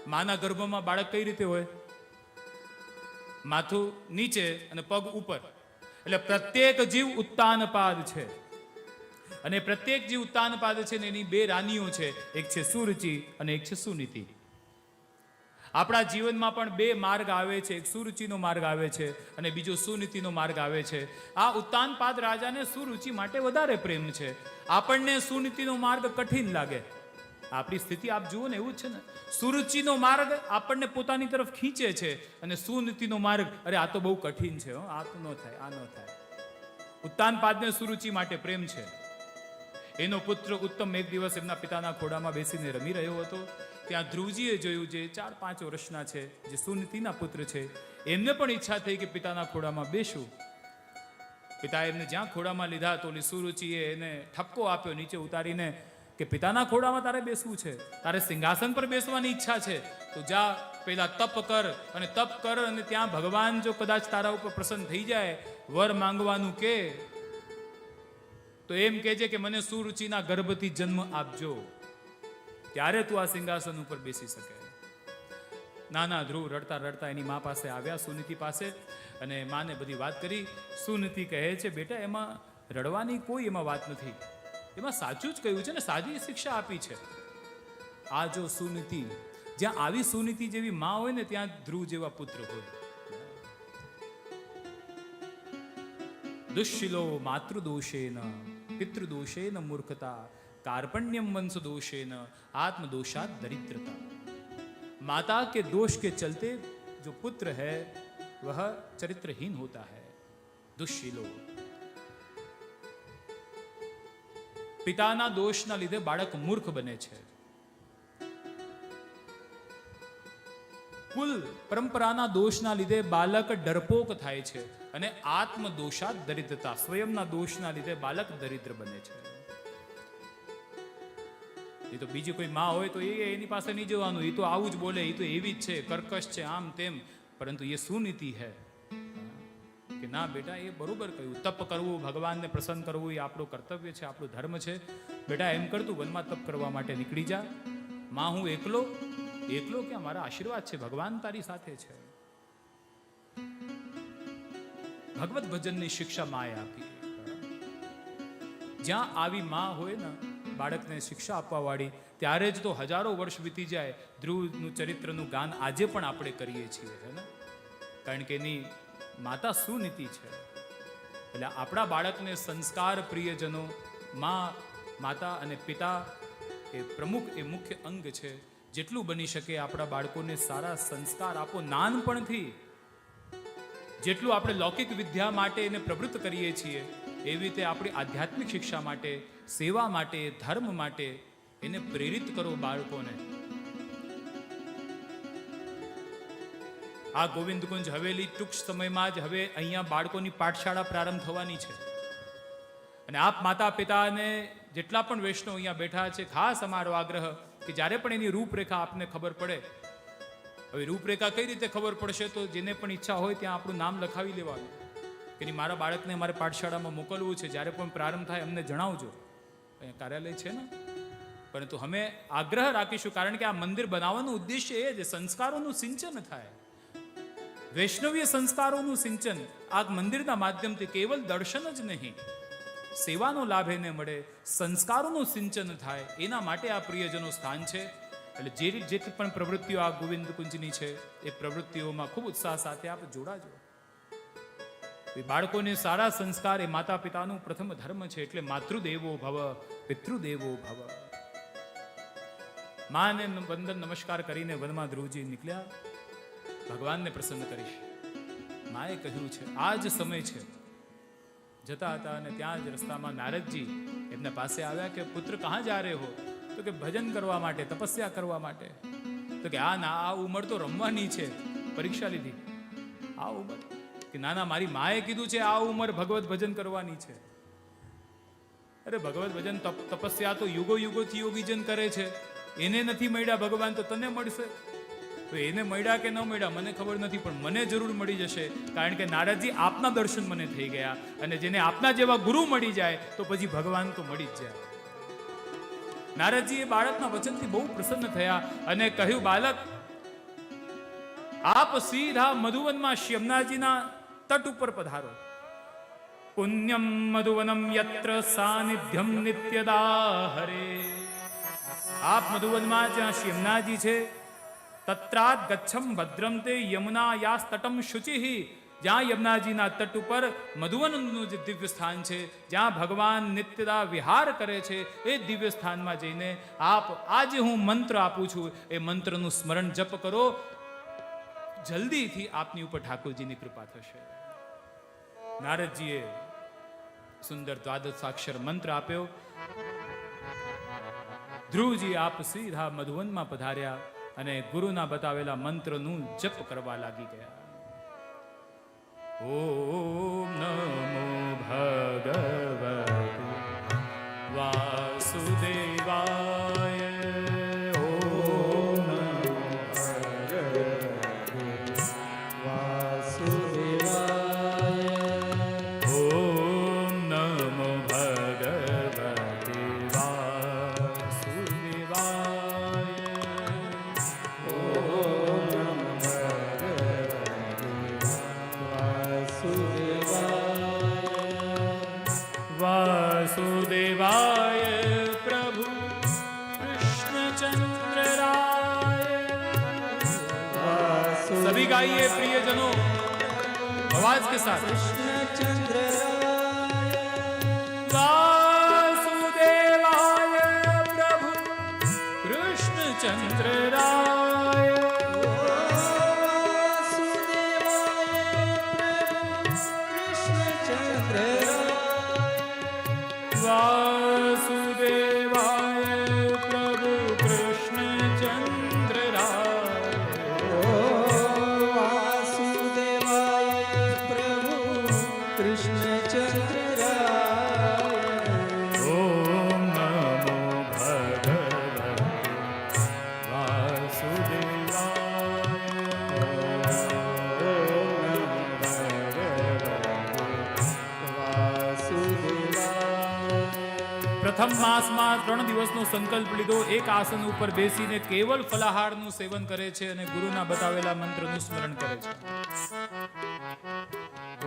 माना गर्भમાં બાળક કઈ રીતે હોય? માથું નીચે અને પગ ઉપર. એટલે પ્રત્યેક જીવ ઉત્તાનપાદ છે. અને પ્રત્યેક જીવ ઉત્તાનપાદ છે ને એની 2 રાનીઓ છે, એક છે સુરુચિ અને એક છે સુનીતિ. આપણા જીવનમાં પણ બે માર્ગ આવે છે, એક સુરુચિનો માર્ગ આવે છે અને બીજો સુનીતિનો માર્ગ આવે છે. આ ઉત્તાનપાદ રાજાને સુરુચિ માટે વધારે પ્રેમ છે. આપણને સુનીતિનો માર્ગ કઠિન લાગે. આપણી સ્થિતિ આપ જુઓ ને, એવું જ છે ને. સુરુચિનો માર્ગ આપણને પોતાની તરફ ખીંચે છે અને સુનીતિનો માર્ગ, અરે આ તો બહુ કઠિન છે, આ તો ન થાય, આ ન થાય. ઉત્તાનપાદને સુરુચિ માટે પ્રેમ છે. એનો પુત્ર ઉત્તમ એક દિવસ એમના પિતાના ખોડામાં બેસીને રમી રહ્યો હતો. ત્યાં ધ્રુવજીએ જોયું, જે 4-5 વર્ષના છે, જે સુનીતિના પુત્ર છે, એમને પણ ઈચ્છા થઈ કે પિતાના ખોડામાં બેસું. પિતાએ એમને જ્યાં ખોડામાં લીધા તો સુરુચિએ એને ઠપકો આપ્યો નીચે ઉતારીને કે પિતાના ખોડામાં તારે બેસવું છે, તારે સિંહાસન પર બેસવાની ઈચ્છા છે, તો જા પેલા તપ કર અને તપ કર અને ત્યાં ભગવાન જો કદાચ તારા ઉપર પ્રસન્ન થઈ જાય, વર માંગવાનું કે તો એમ કહેજે કે મને સુરુચિના ગર્ભથી જન્મ આપજો, ત્યારે તું આ સિંહાસન ઉપર બેસી શકે. નાના ધ્રુવ રડતા રડતા એની મા પાસે આવ્યા, સુનીતિ પાસે, અને માને બધી વાત કરી. સુનીતિ કહે છે, બેટા એમાં રડવાની કોઈ એમાં વાત નથી, એમાં સાચું જ કહ્યું છે ને, સાચી શિક્ષા આપી છે. આ જો સુનીતિ, જ્યાં આવી સુનીતિ જેવી માં હોય ને ત્યાં ધ્રુવ જેવા પુત્ર હોય. દુશ્શીલો માતૃદોષેન પિતૃદોષેન મૂર્ખતા कार्पण्यम वंश दोषेन आत्मदोषात दरिद्रता. माता के दोष के चलते जो पुत्र है वह चरित्रहीन होता है, दुश्शीलो. પિતાના દોષના લીધે બાળક મૂર્ખ બને છે. કુલ પરંપરાના દોષના લીધે બાળક ડરપોક થાય છે અને આત્મદોષાત દરિદ્રતા, સ્વયંના દોષના લીધે બાળક દરિદ્ર બને છે. એ તો બીજી કોઈ માં હોય તો એની પાસે નહીં જવાનું, એ તો આવું જ બોલે, એ તો એવી જ છે, કર્કશ છે, આમ તેમ. પરંતુ એ સુનીતિ હે કે ના બેટા, એ બરોબર કહ્યું, તપ કરવું, ભગવાનને પ્રસન્ન કરવું એ આપણું કર્તવ્ય છે, આપણું ધર્મ છે. બેટા એમ કરતું વનમાં તપ કરવા માટે નીકળી જા. માં હું એકલો ક્યાં, મારા આશીર્વાદ છે, ભગવાન તારી સાથે છે. ભગવત ભજનની શિક્ષા માએ આપી. જ્યાં આવી માં હોય ને બાળકને શિક્ષા આપવા વાળી, ત્યારે જ તો હજારો વર્ષ વીતી જાય. ધ્રુવનું ચરિત્રનું ગાન આજે પણ આપણે કરીએ છીએ, હે ને, કારણ કે એની માતા સુનીતિ છે. એટલે આપણા બાળકને સંસ્કાર પ્રિયજનો, માતા અને પિતા એ પ્રમુખ, એ મુખ્ય અંગ છે. જેટલું બની શકે આપણા બાળકોને સારા સંસ્કાર આપો નાનપણથી. જેટલું આપણે લૌકિક વિદ્યા માટે એને પ્રવૃત્ત કરીએ છીએ, એવી રીતે આપણી આધ્યાત્મિક શિક્ષા માટે, સેવા માટે, ધર્મ માટે એને પ્રેરિત કરો બાળકોને. આ ગોવિંદકુંજ હવેલી ટૂંક સમયમાં જ હવે અહીંયા બાળકોની પાઠશાળા પ્રારંભ થવાની છે. અને આપ માતા પિતાને જેટલા પણ વૈષ્ણવ અહીંયા બેઠા છે, ખાસ અમારો આગ્રહ કે જ્યારે પણ એની રૂપરેખા આપને ખબર પડે. હવે રૂપરેખા કઈ રીતે ખબર પડશે? તો જેને પણ ઈચ્છા હોય ત્યાં આપણું નામ લખાવી લેવાનું કે મારા બાળકને અમારે પાઠશાળામાં મોકલવું છે, જ્યારે પણ પ્રારંભ થાય અમને જણાવજો. અહીંયા કાર્યાલય છે ને. પરંતુ અમે આગ્રહ રાખીશું, કારણ કે આ મંદિર બનાવવાનો ઉદ્દેશ્ય એ જ સંસ્કારોનું સિંચન થાય, વૈષ્ણવીય સંસ્કારોનું સિંચન. આ મંદિરના માધ્યમથી કેવલ દર્શન જ નહીં, સેવાનો લાભ એને મળે, સંસ્કારોનું સિંચન થાય, એના માટે આ પ્રિયજનો સ્થાન છે. એટલે જેટલી પણ પ્રવૃત્તિઓ આ ગોવિંદ કુંજની છે એ પ્રવૃત્તિઓમાં ખૂબ ઉત્સાહ સાથે આપ જોડાજો. બાળકોને સારા સંસ્કાર એ માતા પિતાનું પ્રથમ ધર્મ છે. એટલે માતૃદેવો ભવ પિતૃદેવો ભવ. માને વંદન નમસ્કાર કરીને વનમાં ધ્રુવજી નીકળ્યા, ભગવાનને પ્રસન્ન કરીશ. માએ કહ્યું છે આ જ સમય છે. જતા હતા અને ત્યાં જ રસ્તામાં નારદજી એમના પાસે આવ્યા કે પુત્ર કહા જા રહે હો? તો કે ભજન કરવા માટે, તપસ્યા કરવા માટે. તો કે આ ઉંમર તો રમવાની છે, પરીક્ષા લીધી. આ ઉંમર કે નાના, મારી માએ કીધું છે આ ઉંમર ભગવત ભજન કરવાની છે. અરે ભગવત ભજન તપસ્યા તો યુગો યુગોથી યોગીજન કરે છે, એને નથી મળ્યા ભગવાન તો તને મળશે. તો એને મળ્યા કે ન મળ્યા મને ખબર નથી, પણ મને જરૂર મળી જશે, કારણ કે નારદજી આપના દર્શન મને થઈ ગયા. અને જેને આપના જેવા ગુરુ મળી જાય તો પછી ભગવાન તો મળી જ જાય. નારદજી એ બાળકના વચનથી બહુ પ્રસન્ન થયા અને કહ્યું, બાળક આપ સીધા મધુવનમાં યમુનાજીના તટ ઉપર પધારો. પુણ્યમ મધુવનમ યત્ર સાનિધ્યમ નિત્યદા હરે. આપ મધુવનમાં જ્યાં યમુનાજી છે તત્રાત ગચ્છમ ભદ્રમ તે યમુનાયાસ તટમ શુચિઃ. જ્યાં યમુનાજીના તટ ઉપર મધુવનનું જે દિવ્ય સ્થાન છે, જ્યાં ભગવાન નિત્યદા વિહાર કરે છે, એ દિવ્ય સ્થાનમાં જઈને આપ આજે હું મંત્ર આપું છું, એ મંત્રનું સ્મરણ જપ કરો. જલ્દીથી આપની ઉપર ઠાકોરજીની કૃપા થશે. નારદજીએ સુંદર દ્વાદશાક્ષર મંત્ર આપ્યો. ધ્રુવજી આપ સીધા મધુવનમાં પધાર્યા અને ગુરુના બતાવેલા મંત્રનું જપ કરવા લાગી ગયા. ઓમ નમો ભગવતે વાસુદેવાય. ઓમ નમો ભગવતે વાસુદેવાય. ઓમ નમો ભગવતે વાસુદેવાય. वासुदेवाय प्रभु कृष्णचंद्र राय. सभी गाइए प्रियजनों आवाज के साथ. कृष्णचंद्र राय. वासुदेवाय प्रभु कृष्णचंद्र राय. वासुदेवाय प्रभु कृष्णचंद्र राय. वासुदेवाय प्रभु कृष्णचंद्र राय. ओम नमो भगवते વાસુદેવાય. પ્રથમ માસમાં 3 દિવસનો સંકલ્પ લીધો. એક આસન ઉપર બેસીને કેવલ ફલાહારનું સેવન કરે છે અને ગુરુના બતાવેલા મંત્રનું સ્મરણ કરે છે.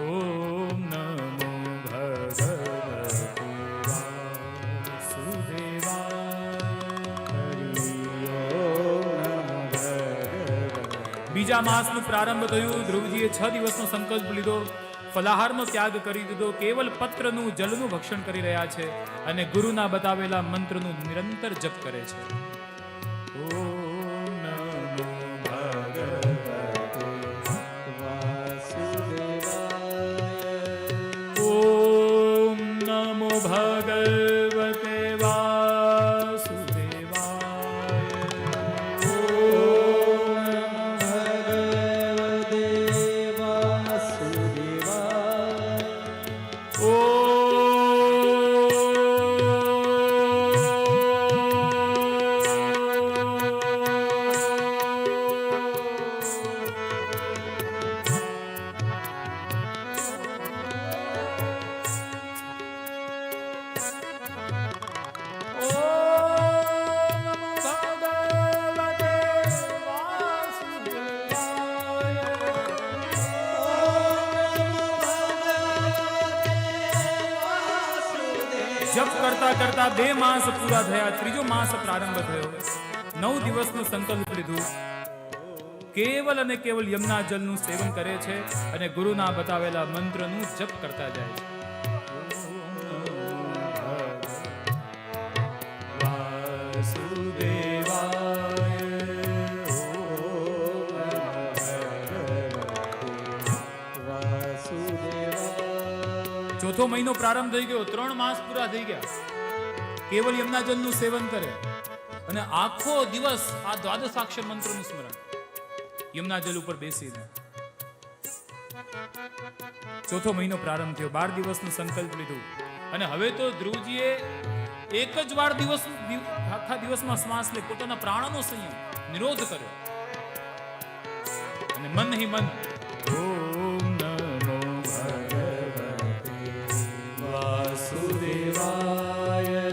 ઓમ નમો ભગવતે વાસુદેવાય. બીજા માસનું પ્રારંભ થયું. ધ્રુવજીએ 6 દિવસનો સંકલ્પ લીધો. ફલાહારનો ત્યાગ કરી દીધો. કેવલ પત્રનું જલનું ભક્ષણ કરી રહ્યા છે અને ગુરુના બતાવેલા મંત્રનું નિરંતર જપ કરે છે. ઓમ નમો ભગવતે વાસુદેવાય. ઓમ નમો ભગવતે વાસુદેવાય. જપ કરતા કરતા 2 માસ પૂરા થયા. ત્રીજો માસ પ્રારંભ થયો. 9 દિવસનું સંકલ્પ લીધું. કેવલ અને કેવલ યમુના જલનું સેવન કરે છે અને ગુરુના બતાવેલા મંત્રનું જપ કરતા જાય છે. ચોથો મહિનો પ્રારંભ થઈ ગયો. 3 માસ પૂરા થઈ ગયા. કેવલ યમુના જલનું સેવન કરે અને આખો દિવસ આ દ્વાદશાક્ષર મંત્રનું સ્મરણ યમુના જલ ઉપર બેસીને. ચોથો મહિનો પ્રારંભ થયો. 12 દિવસનો સંકલ્પ લીધું અને હવે તો ધ્રુવજીએ એક જ વાર આખા દિવસમાં શ્વાસ લે પોતાના પ્રાણનો સંયમ નિરોધ કર્યો અને મન હી મન ઓમ નમો ભગવતે વાસુદેવાય.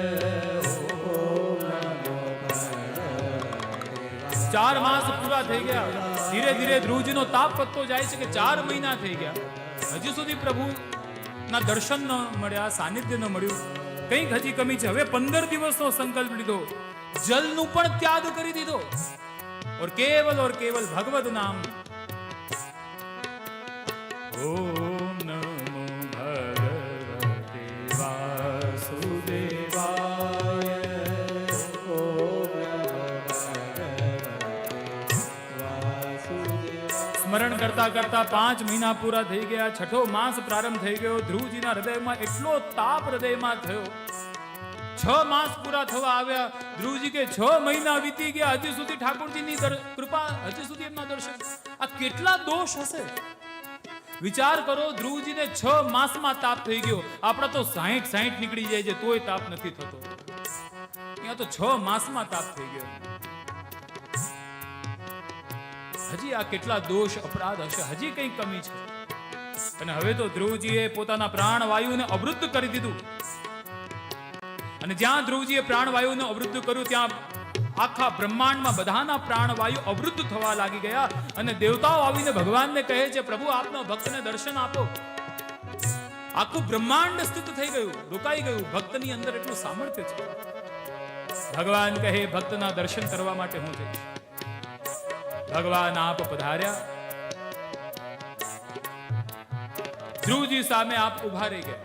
ચાર માસ પૂરા થઈ ગયા. ધીરે ધીરે ધ્રુવજીનો તાપ વધતો જાય છે કે 4 મહિના થઈ ગયા. હજી સુધી પ્રભુના દર્શન ન મળ્યા, સાનિધ્ય ન મળ્યું. કંઈક હજી કમી છે. હવે 15 દિવસનો સંકલ્પ લીધો. જલનું પણ ત્યાગ કરી દીધો. और केवल भगवत नाम। ओम नमो भगवते वासुदेवाय। સ્મરણ કરતા કરતા 5 મહિના પૂરા થઈ ગયા, 6ઠો માસ પ્રારંભ થઈ ગયો. ધ્રુવજીના હૃદયમાં એટલો તાપ હૃદયમાં થયો. 6 માસ પૂરા થવા આવ્યા. ધ્રુવજી કે 6 મહિના વીતી ગયા, હજી સુધી ઠાકોરજીની કૃપા, હજી સુધી એમના દર્શન. આ કેટલા દોષ હશે વિચાર કરો. ધ્રુવજીને 6 માસમાં તાપ થઈ ગયો. આપણા તો 60 નીકળી જાય છે તોય તાપ નથી થતો. અહીંયા તો 6 માસમાં તાપ થઈ ગયો. હજી આ કેટલા દોષ અપરાધ હશે, હજી કઈ કમી છે. અને હવે તો ધ્રુવજીએ પોતાના પ્રાણવાયુને અવરુદ્ધ કરી દીધું. અને જ્યાં ધ્રુવજીએ પ્રાણવાયુને અવરુદ્ધ કર્યું ત્યાં આખા બ્રહ્માંડમાં બધાના પ્રાણવાયુ અવરુદ્ધ થવા લાગી ગયા. અને દેવતાઓ આવીને ભગવાનને કહે છે, પ્રભુ આપના ભક્તને દર્શન આપો. આખું બ્રહ્માંડ સ્થિત થઈ ગયું, રોકાઈ ગયું. ભક્તની અંદર એટલું સામર્થ્ય છે. ભગવાન કહે, ભક્તના દર્શન કરવા માટે હું જઈશ. ભગવાન આપ પધાર્યા. ધ્રુવજી સામે આપ ઉભા રહી ગયા.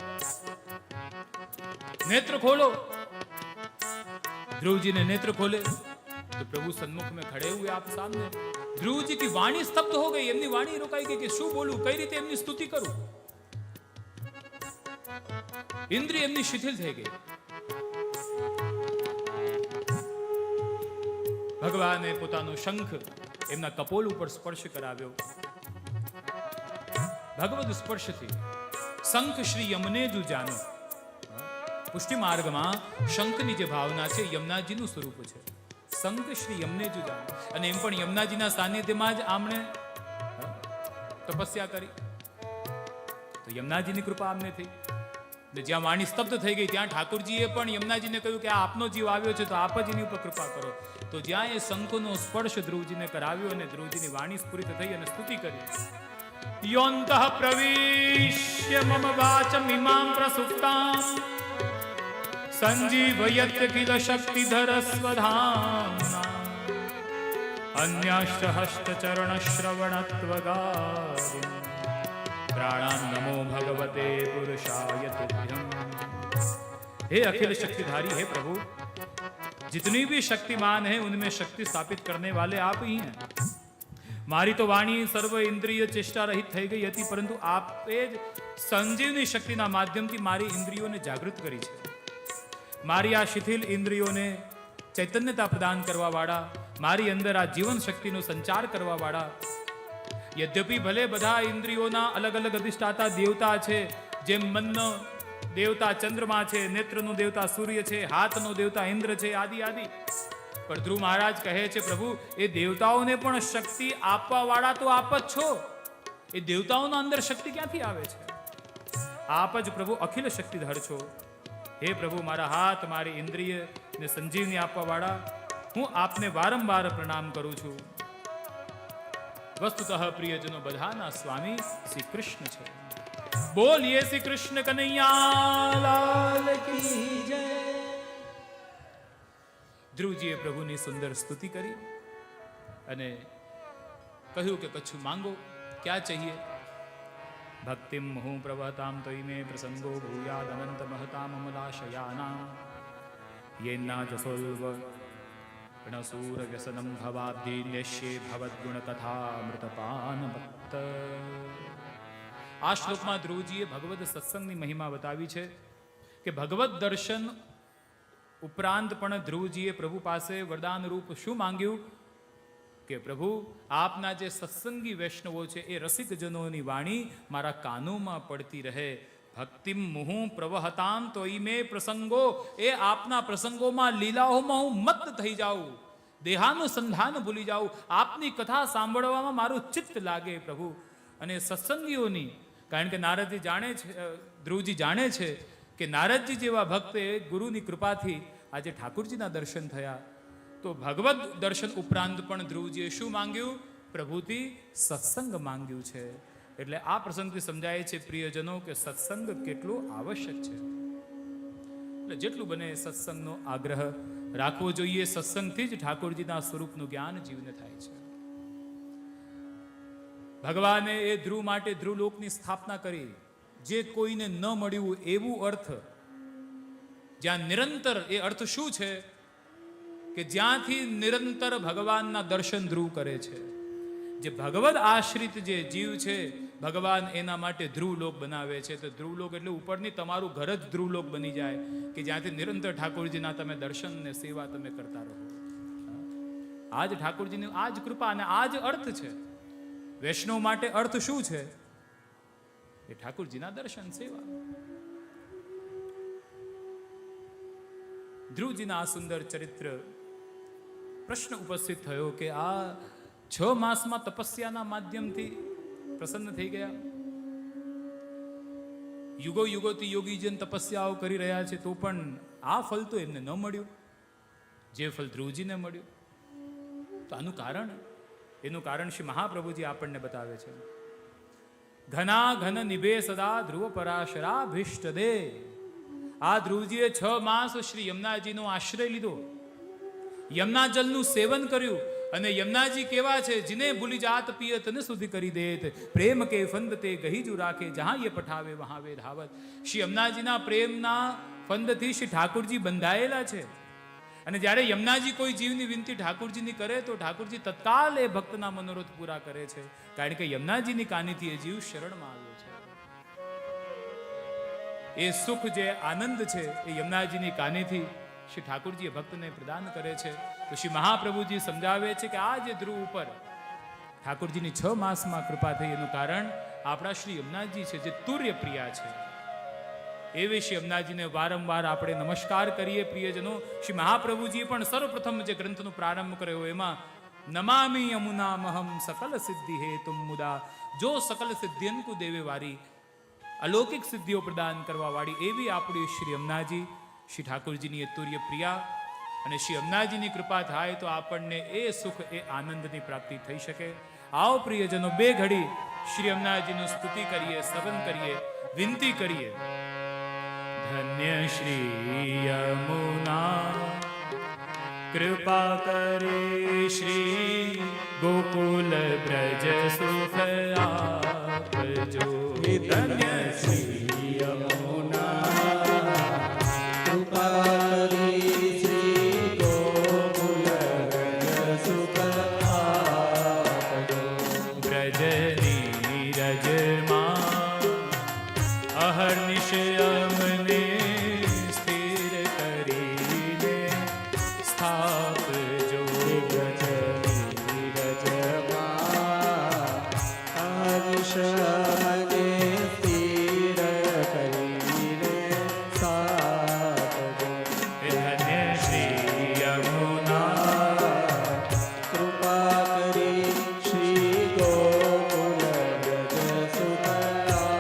नेत्र खोलो. ध्रुव जी ने नेत्र खोले तो प्रभु सन्मुख में खड़े हुए आप सामने. ध्रुव जी की वाणी स्तब्ध हो गई. एमनी वाणी रोकाई गई कि શું બોલું, કઈ રીતે એમની સ્તુતિ કરું. ઇન્દ્રિય એમની શિથિલ થઈ ગઈ. ભગવાને પોતાનો શંખ એમના કપોલ ઉપર સ્પર્શ કરાવ્યો. ભગવદ સ્પર્શથી શંખ શ્રી યમનેજુ જાનો. પુષ્ટિ માર્ગમાં શંખની જે ભાવના છે યમુનાજીનું સ્વરૂપ છે. શંખ શ્રી યમનેજુ જાનો. અને એમ પણ યમુનાજીના સાનિધ્યમાં જ આમણે તપસ્યા કરી તો યમુનાજીની કૃપા આમને થઈ. ને જ્યાં વાણી સ્તબ્ધ થઈ ગઈ ત્યાં ઠાકોરજીએ પણ યમુનાજીને કહ્યું કે આ આપનો જીવ આવ્યો છે તો આપ જ એની ઉપર કૃપા કરો. તો જ્યાં એ શંખનો સ્પર્શ ધ્રુવજીને કરાવ્યો અને ધ્રુવજીની વાણી સ્ફુરિત થઈ અને સ્તુતિ કરી. યોંતઃ પ્રવિશ્ય મમ વાચમ ઇમામ પ્રસુપ્તામ સંજીવયત કિલ શક્તિધર સ્વધામ્ના અન્યાશ્ચ હસ્તચરણ શ્રવણત્વગારિ પ્રાણાન નમો ભગવતે પુરુષાય તુભ્યમ. हे अखिल शक्तिधारी, हे प्रभु, जितनी भी शक्तिमान है उनमें शक्ति स्थापित करने वाले आप ही हैं. मारी तो वाणी सर्व इंद्रिय चेष्टा रहित થઈ ગઈ હતી, પરંતુ આપે જ સંજીવની શક્તિના માધ્યમથી મારી ઇન્દ્રિયોને જાગૃત કરી છે. મારી આ શિથિલ ઇન્દ્રિયોને ચૈતન્યતા પ્રદાન કરવા વાળા, મારી અંદર આ જીવન શક્તિનો સંચાર કરવા વાળા. યદ્યપિ ભલે બધા ઇન્દ્રિયોના અલગ અલગ અધિષ્ઠાતા દેવતા છે, જેમ મનનો દેવતા ચંદ્રમા છે, નેત્રનો દેવતા સૂર્ય છે, હાથનો દેવતા ઇન્દ્ર છે, આદિ આદિ. પણ ધ્રુવ મહારાજ કહે છે, પ્રભુ એ દેવતાઓને પણ શક્તિ આપવા વાળા તો આપ જ છો. એ દેવતાઓના અંદર શક્તિ ક્યાંથી આવે છે? આપ જ પ્રભુ અખિલ શક્તિધર છો. હે પ્રભુ, મારા હાથ, મારી ઇન્દ્રિય ને સંજીવની આપવા વાળા, હું આપને વારંવાર પ્રણામ કરું છું. વસ્તુતઃ પ્રિયજનો બધાના સ્વામી શ્રી કૃષ્ણ છે. બોલીએ શ્રી કૃષ્ણ કનૈયા લાલ કી જય. ધ્રુવજીએ પ્રભુની સુંદર સ્તુતિ કરી અને કહ્યું કે કચ્છું માંગો, ક્યાં ચાહીએ? ભક્તિમ હું પ્રવહતામ તઈ મે પ્રસંગો ભૂયાદ અનંત મહતામ અમલાશયાનામ યેન્ના જસોલ્વ ણસૂર વ્યસનમ ભવાબ્ધિ ન્યશ્યે ભવદ્ગુણ કથામૃતપાન ભક્ત. આ શ્લોકમાં ધ્રુવજીએ ભગવદ સત્સંગની મહિમા બતાવી છે કે ભગવદ દર્શન ઉપરાંત પણ ધ્રુવજીએ પ્રભુ પાસે વરદાન રૂપ શું માંગ્યું કે પ્રભુ આપના જે સત્સંગી વૈષ્ણવો છે એ રસિકજનોની વાણી મારા કાનોમાં પડતી રહે. ભક્તિમ મુહુ પ્રવહતામ તો મે પ્રસંગો, એ આપના પ્રસંગોમાં લીલાઓમાં હું મત્ત થઈ જાઉં, દેહાનુસંધાન ભૂલી જાઉં, આપની કથા સાંભળવામાં મારું ચિત્ત લાગે પ્રભુ. અને સત્સંગીઓની, કારણ કે નારદજી જાણે છે, ધ્રુવજી જાણે છે કે નારદજી જેવા ભક્તે ગુરુની કૃપાથી આજે ઠાકુરજીના દર્શન થયા. તો ભગવદ દર્શન ઉપરાંત પણ ધ્રુવજીએ શું માંગ્યું? પ્રભુથી સત્સંગ માંગ્યું છે. એટલે આ પ્રસંગથી સમજાય છે પ્રિયજનો કે સત્સંગ કેટલો આવશ્યક છે. એટલે જેટલું બને સત્સંગનો આગ્રહ રાખવો જોઈએ. સત્સંગથી જ ઠાકોરજીના સ્વરૂપનું જ્ઞાન જીવને થાય છે. ભગવાને એ ધ્રુવ માટે ધ્રુવલોકની સ્થાપના કરી, જે કોઈને ન મળ્યું એવું અર્થ, જ્યાં નિરંતર, એ અર્થ શું છે કે જ્યાંથી નિરંતર ભગવાનના દર્શન ધ્રુવ કરે છે. જે ભગવદ આશ્રિત જે જીવ છે, ભગવાન એના માટે ધ્રુવલોક બનાવે છે. તો ધ્રુવલોક એટલે ઉપરની તમારું ઘર જ ધ્રુવલોક બની જાય, કે જ્યાંથી નિરંતર ઠાકોરજીના તમે દર્શન ને સેવા તમે કરતા રહો. આ જ ઠાકોરજીની આ જ કૃપા અને આ જ અર્થ છે. વૈષ્ણવ માટે અર્થ શું છે? એ ઠાકોરજીના દર્શન સેવા. ધ્રુવજીના આ સુંદર ચરિત્ર પ્રશ્ન ઉપસ્થિત થયો કે આ 6 માસમાં તપસ્યાના માધ્યમથી પ્રસન્ન થઈ ગયા. યુગો યુગોથી યોગીજન તપસ્યાઓ કરી રહ્યા છે, તો પણ આ ફલ તો એમને ન મળ્યું જે ફલ ધ્રુવજીને મળ્યું. તો આનું કારણ, એનું કારણ શ્રી મહાપ્રભુજી આપણને બતાવે છે. ઘના ઘન નિભે સદા ધ્રુવ પરાશરાભિષ્ટ દે. આ ધ્રુવજીએ 6 માસ શ્રી યમુનાજીનો આશ્રય લીધો, યમુના જલનું સેવન કર્યું. અને યમુનાજી કેવા છે? જીને ભૂલી જાત પિયત ને શુદ્ધ કરી દેત, પ્રેમ કે ફંદ તે ગહીજુ રાખે, જહાં યે પઠાવે વહાં વે ધાવત. શ્રી યમુનાજીના પ્રેમના ફંદથી શ્રી ઠાકોરજી બંધાયેલા છે. અને જ્યારે યમુનાજી કોઈ જીવની વિનંતી ઠાકોરજીની કરે તો ઠાકોરજી તત્કાલ એ ભક્તના મનોરથ પૂરા કરે છે. કારણ કે યમુનાજીની કાનીથી એ જીવ શરણમાં આવ્યો છે. એ સુખ જે આનંદ છે એ યમુનાજીની કાનીથી શ્રી ઠાકોરજી ભક્તને પ્રદાન કરે છે. તો શ્રી મહાપ્રભુજી સમજાવે છે કે આ જે ધ્રુવ ઉપર ઠાકોરજીની 6 માસમાં કૃપા થઈ, એનું કારણ આપણા શ્રી યમુનાજી છે, જે તુર્ય પ્રિયા છે. એવી શ્રી યમુનાજીને વારંવાર આપણે નમસ્કાર કરીએ. પ્રિયજનો, શ્રી મહાપ્રભુજી પણ સર્વપ્રથમ જે ગ્રંથનો પ્રારંભ કર્યો એમાં નમામિ યમુના મહમ સકલ સિદ્ધિ હેતુમ મુદા. જો સકલ સિદ્ધિયનકુ દેવે વારી, અલૌકિક સિદ્ધિઓ પ્રદાન કરવા વાળી એવી આપણી શ્રી યમુનાજી, શ્રી ઠાકોરજીની એ તુર્ય પ્રિયા. અને શ્રી યમુનાજીની કૃપા થાય તો આપણને એ સુખ, એ આનંદની પ્રાપ્તિ થઈ શકે. આવો પ્રિયજનો, 2 ઘડી શ્રી યમુનાજીનું સ્તુતિ કરીએ, સ્તવન કરીએ, વિનંતી કરીએ. ધન્ય શ્રી યમુના કૃપા કરે, શ્રી ગોકુલ બ્રજ સુખ આપજો. ધન્ય શ્રી યમુના કૃપા કરી, શ્રી ગોકુલ બ્રજ સુખ આપજો. બ્રજની રજમાં અહર્નિશ અમને સ્થિર કરીને સ્થાપજો. બ્રજની રજમાં અહર્નિશ મને સ્થિર કરીને સ્થાપજો. ધન્ય શ્રી યમુના કૃપા કરી, શ્રી ગોકુલ બ્રજ સુખ આપજો.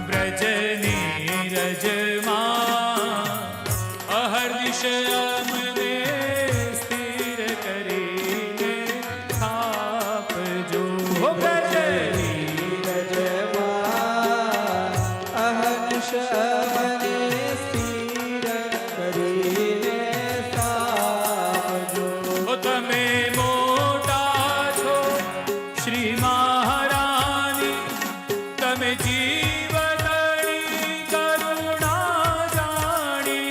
બ્રજની રજમાં અહર્નિશ અમને સ્થિર કરીને સ્થાપજો. બ્રજની રજમાં અહર્નિશ મને સ્થિર કરીને સ્થાપજો. તમે મોટા છો શ્રી મહારાણી, તમે જીવતની કરુણા જાણી.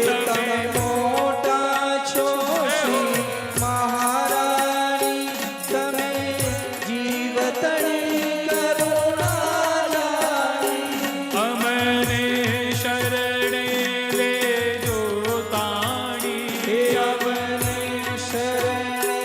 તમે મોટા છો શ્રી મહારાણી, તમે જીવતની કરુણા જાણી. અમને શરણે લેજો તાણી. અમને શરણે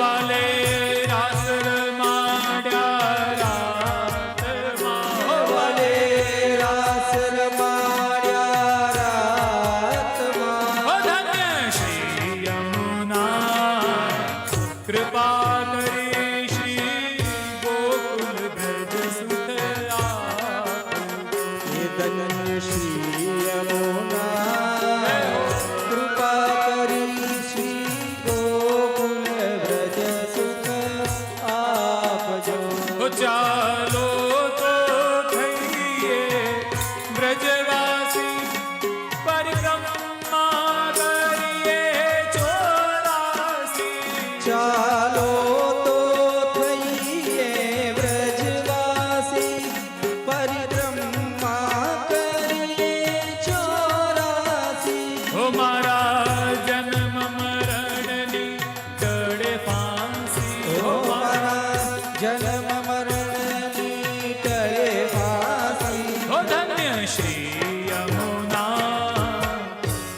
વાલે રાસ રમાડ્યા રાતમાં. વાલે રાસ રમાડ્યા રાતમાં. ધન્ય શ્રી યમુના કૃપા કરી શ્રી ગોકુલ બ્રજ સુખ હે ધન્ય શ્રી યમુના કૃપા કરી શ્રી ગોકુલ બ્રજ સુખ આપજો. ચાલો તો થઈએ બ્રજવાસી પરિક્રમા કરીએ ચોરાસી. ચાલો તો થઈએ બ્રજવાસી પરિક્રમા કરીએ ચોરાસી. હો મારા જન્મ મરણની ટળે ફાંસી. ઓ મારા જન્મ મરણની ટળે ફાંસી. હો ધન્ય શ્રી યમુના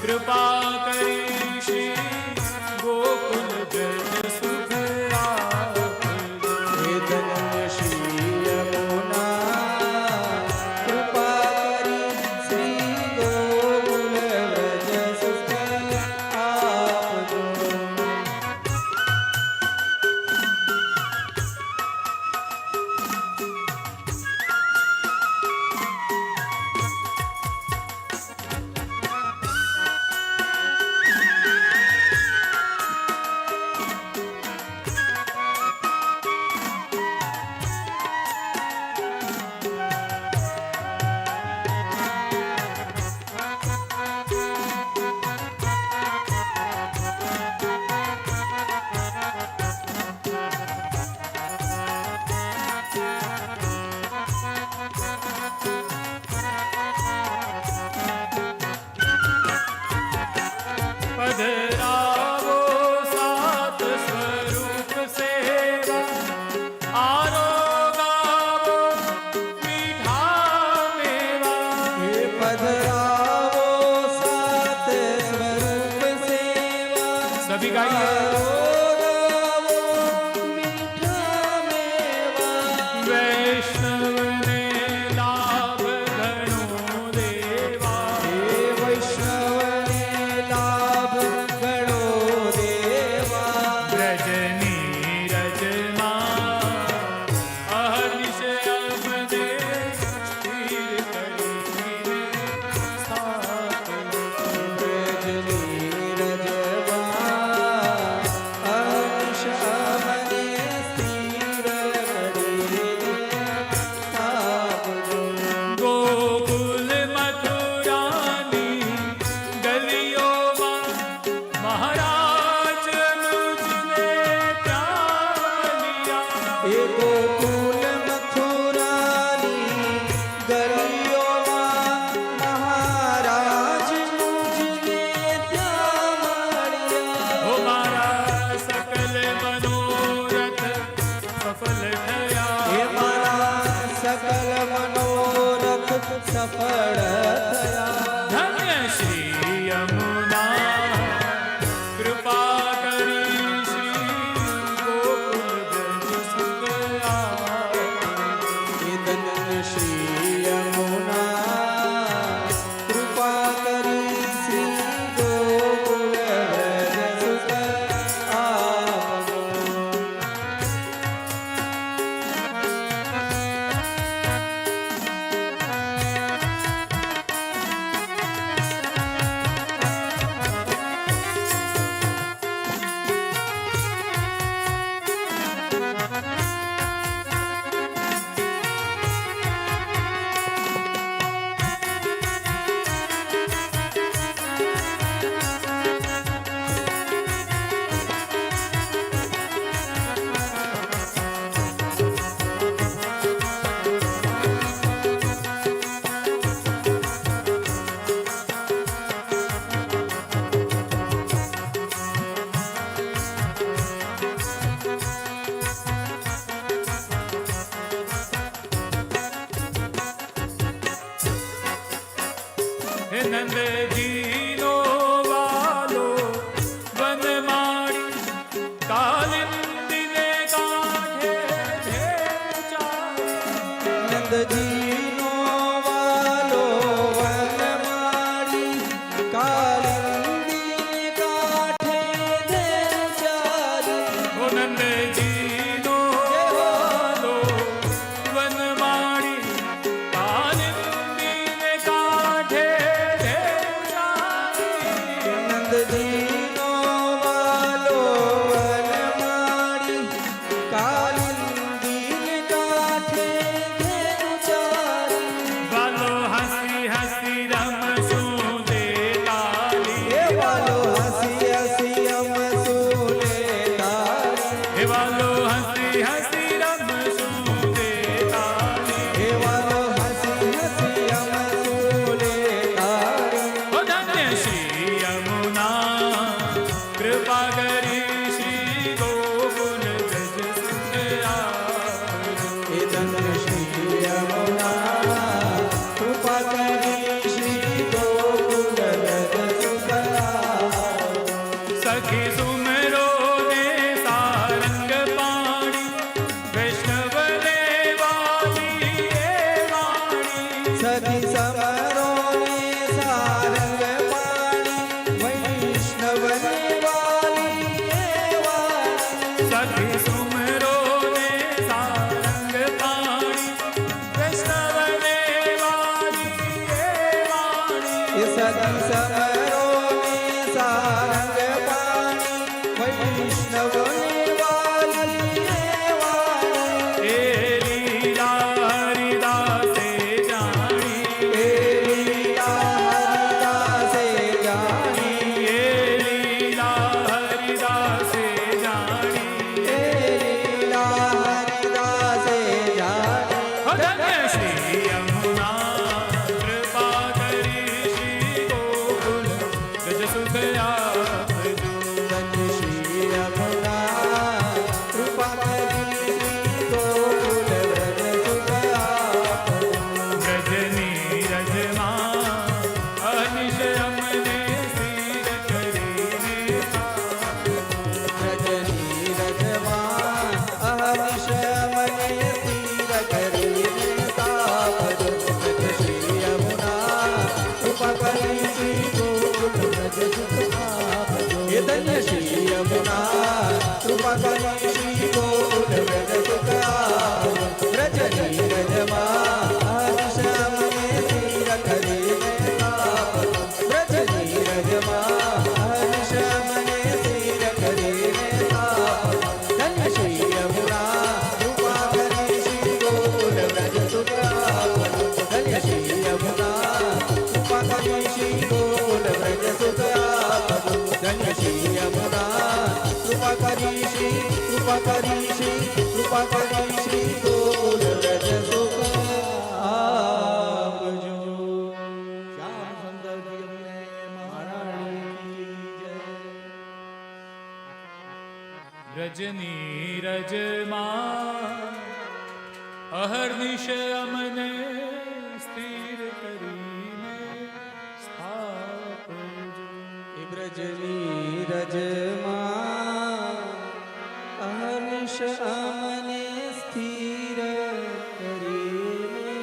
કૃપા કરી શ્રી ગોકુલ બ્રજ સુખ આપજો. હે ધન્ય શ્રી યમુના કૃપા કરી શ્રી ગોકુલ બ્રજ સુખ આપજો. પધરાવો સાત સ્વરૂપ સેવા આરોગાવો મીઠા મેવા. હે પધરાવો સાત સ્વરૂપ સેવા. સભી ગાઈએ. આરોગાવો મીઠા મેવા. વૈષ્ણવને લાભ ઘણો દેવા. હે વૈષ્ણવને લાભ ઘણો દેવા. બ્રજની રજમાં અહર્નિશ અમને સ્થિર કરીને સ્થાપન. બ્રજની રજમાં અંશ અમને સ્થિર કરીને આપજો. ગોકુલ મથુરાની ગલીઓમાં મહારાજ મુજને પ્યાલિયા. એ ગોકુલ મથુરાની ગલીઓમાં મહારાજ મુજને ત્યાં મળ્યા. હો મારા સકલ મનોરથ સફલ થયા. હે મારા સકલ મનોરથ સફળ થયા. ધન્ય શ્રી યમુના કૃપા કરી શ્રી ગોકુલ બ્રજ સુખ આપજો. હે ધન્ય શ્રી યમુના કૃપા કરી શ્રી ગોકુલ બ્રજ સુખ આપજો. નંદજીનો વાલો વનમાળી કાલિંદ सखी सुमरो ने सारंग पाणी वैष्णव देवाली ये वाणी सखी समरो ने सारंग पाणी वैष्णव देवाली ये वाणी सखी सुमरो ने सारंग पाणी वैष्णव देवाली ये वाणी सखी समरो ने सारंग पाणी वैष्णव देवाली ये वाणी ए लीला हरिदासे जानी हे लीला हरिदासे जानी ए लीला हरिदासे जानी हे लीला हरिदासे जानी धन्य श्री यमुना कृपा करी श्री गोकुल गज सुख आपजो धन्य श्री यमुना कृपा करी गोकुल व्रज सुख आपजो। ब्रज नीरज मां अनिश अमने स्थिर करीने रजनी रजमान अहमिष मने स्थिर करीने तापदो। रज श्री यमुना कृपा करी श्री गोकुल व्रज सुख आपजो। हे धन्य श्री यमुना कृपा करी श्री गोकुल व्रज सुख आपजो। रजनी रजमान अहमिष मने स्थिर करीने तापदो। रजनी रजमान अहमिष मने स्थिर करीने तापदो। धन्य श्री यमुना कृपा करी श्री गोकुल व्रज सुख आपजो। धन्य श्री यमुना कृपा करी श्री गोकुल व्रज सुख आपजो। धन्य श्री यमुना कृपा करी श्री गोकुल व्रज सुख आपजो। श्याम सुंदर जी अम्बे महारानी की जय। ब्रज नीरज मां अहर्निश अमने स्थिर करीने स्थापजो हे ब्रजनी रजमान अहर्निश अमने स्थिर करीने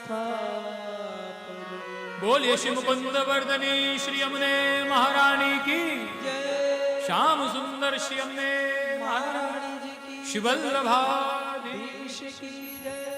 स्थापजो। बोलिए श्री मुकुंद वर्धनी श्री यमुने महारानी की जय श्याम सुंदर श्री यमुने महारानी महारानी जी की शिवल्लभाधि देश की जय।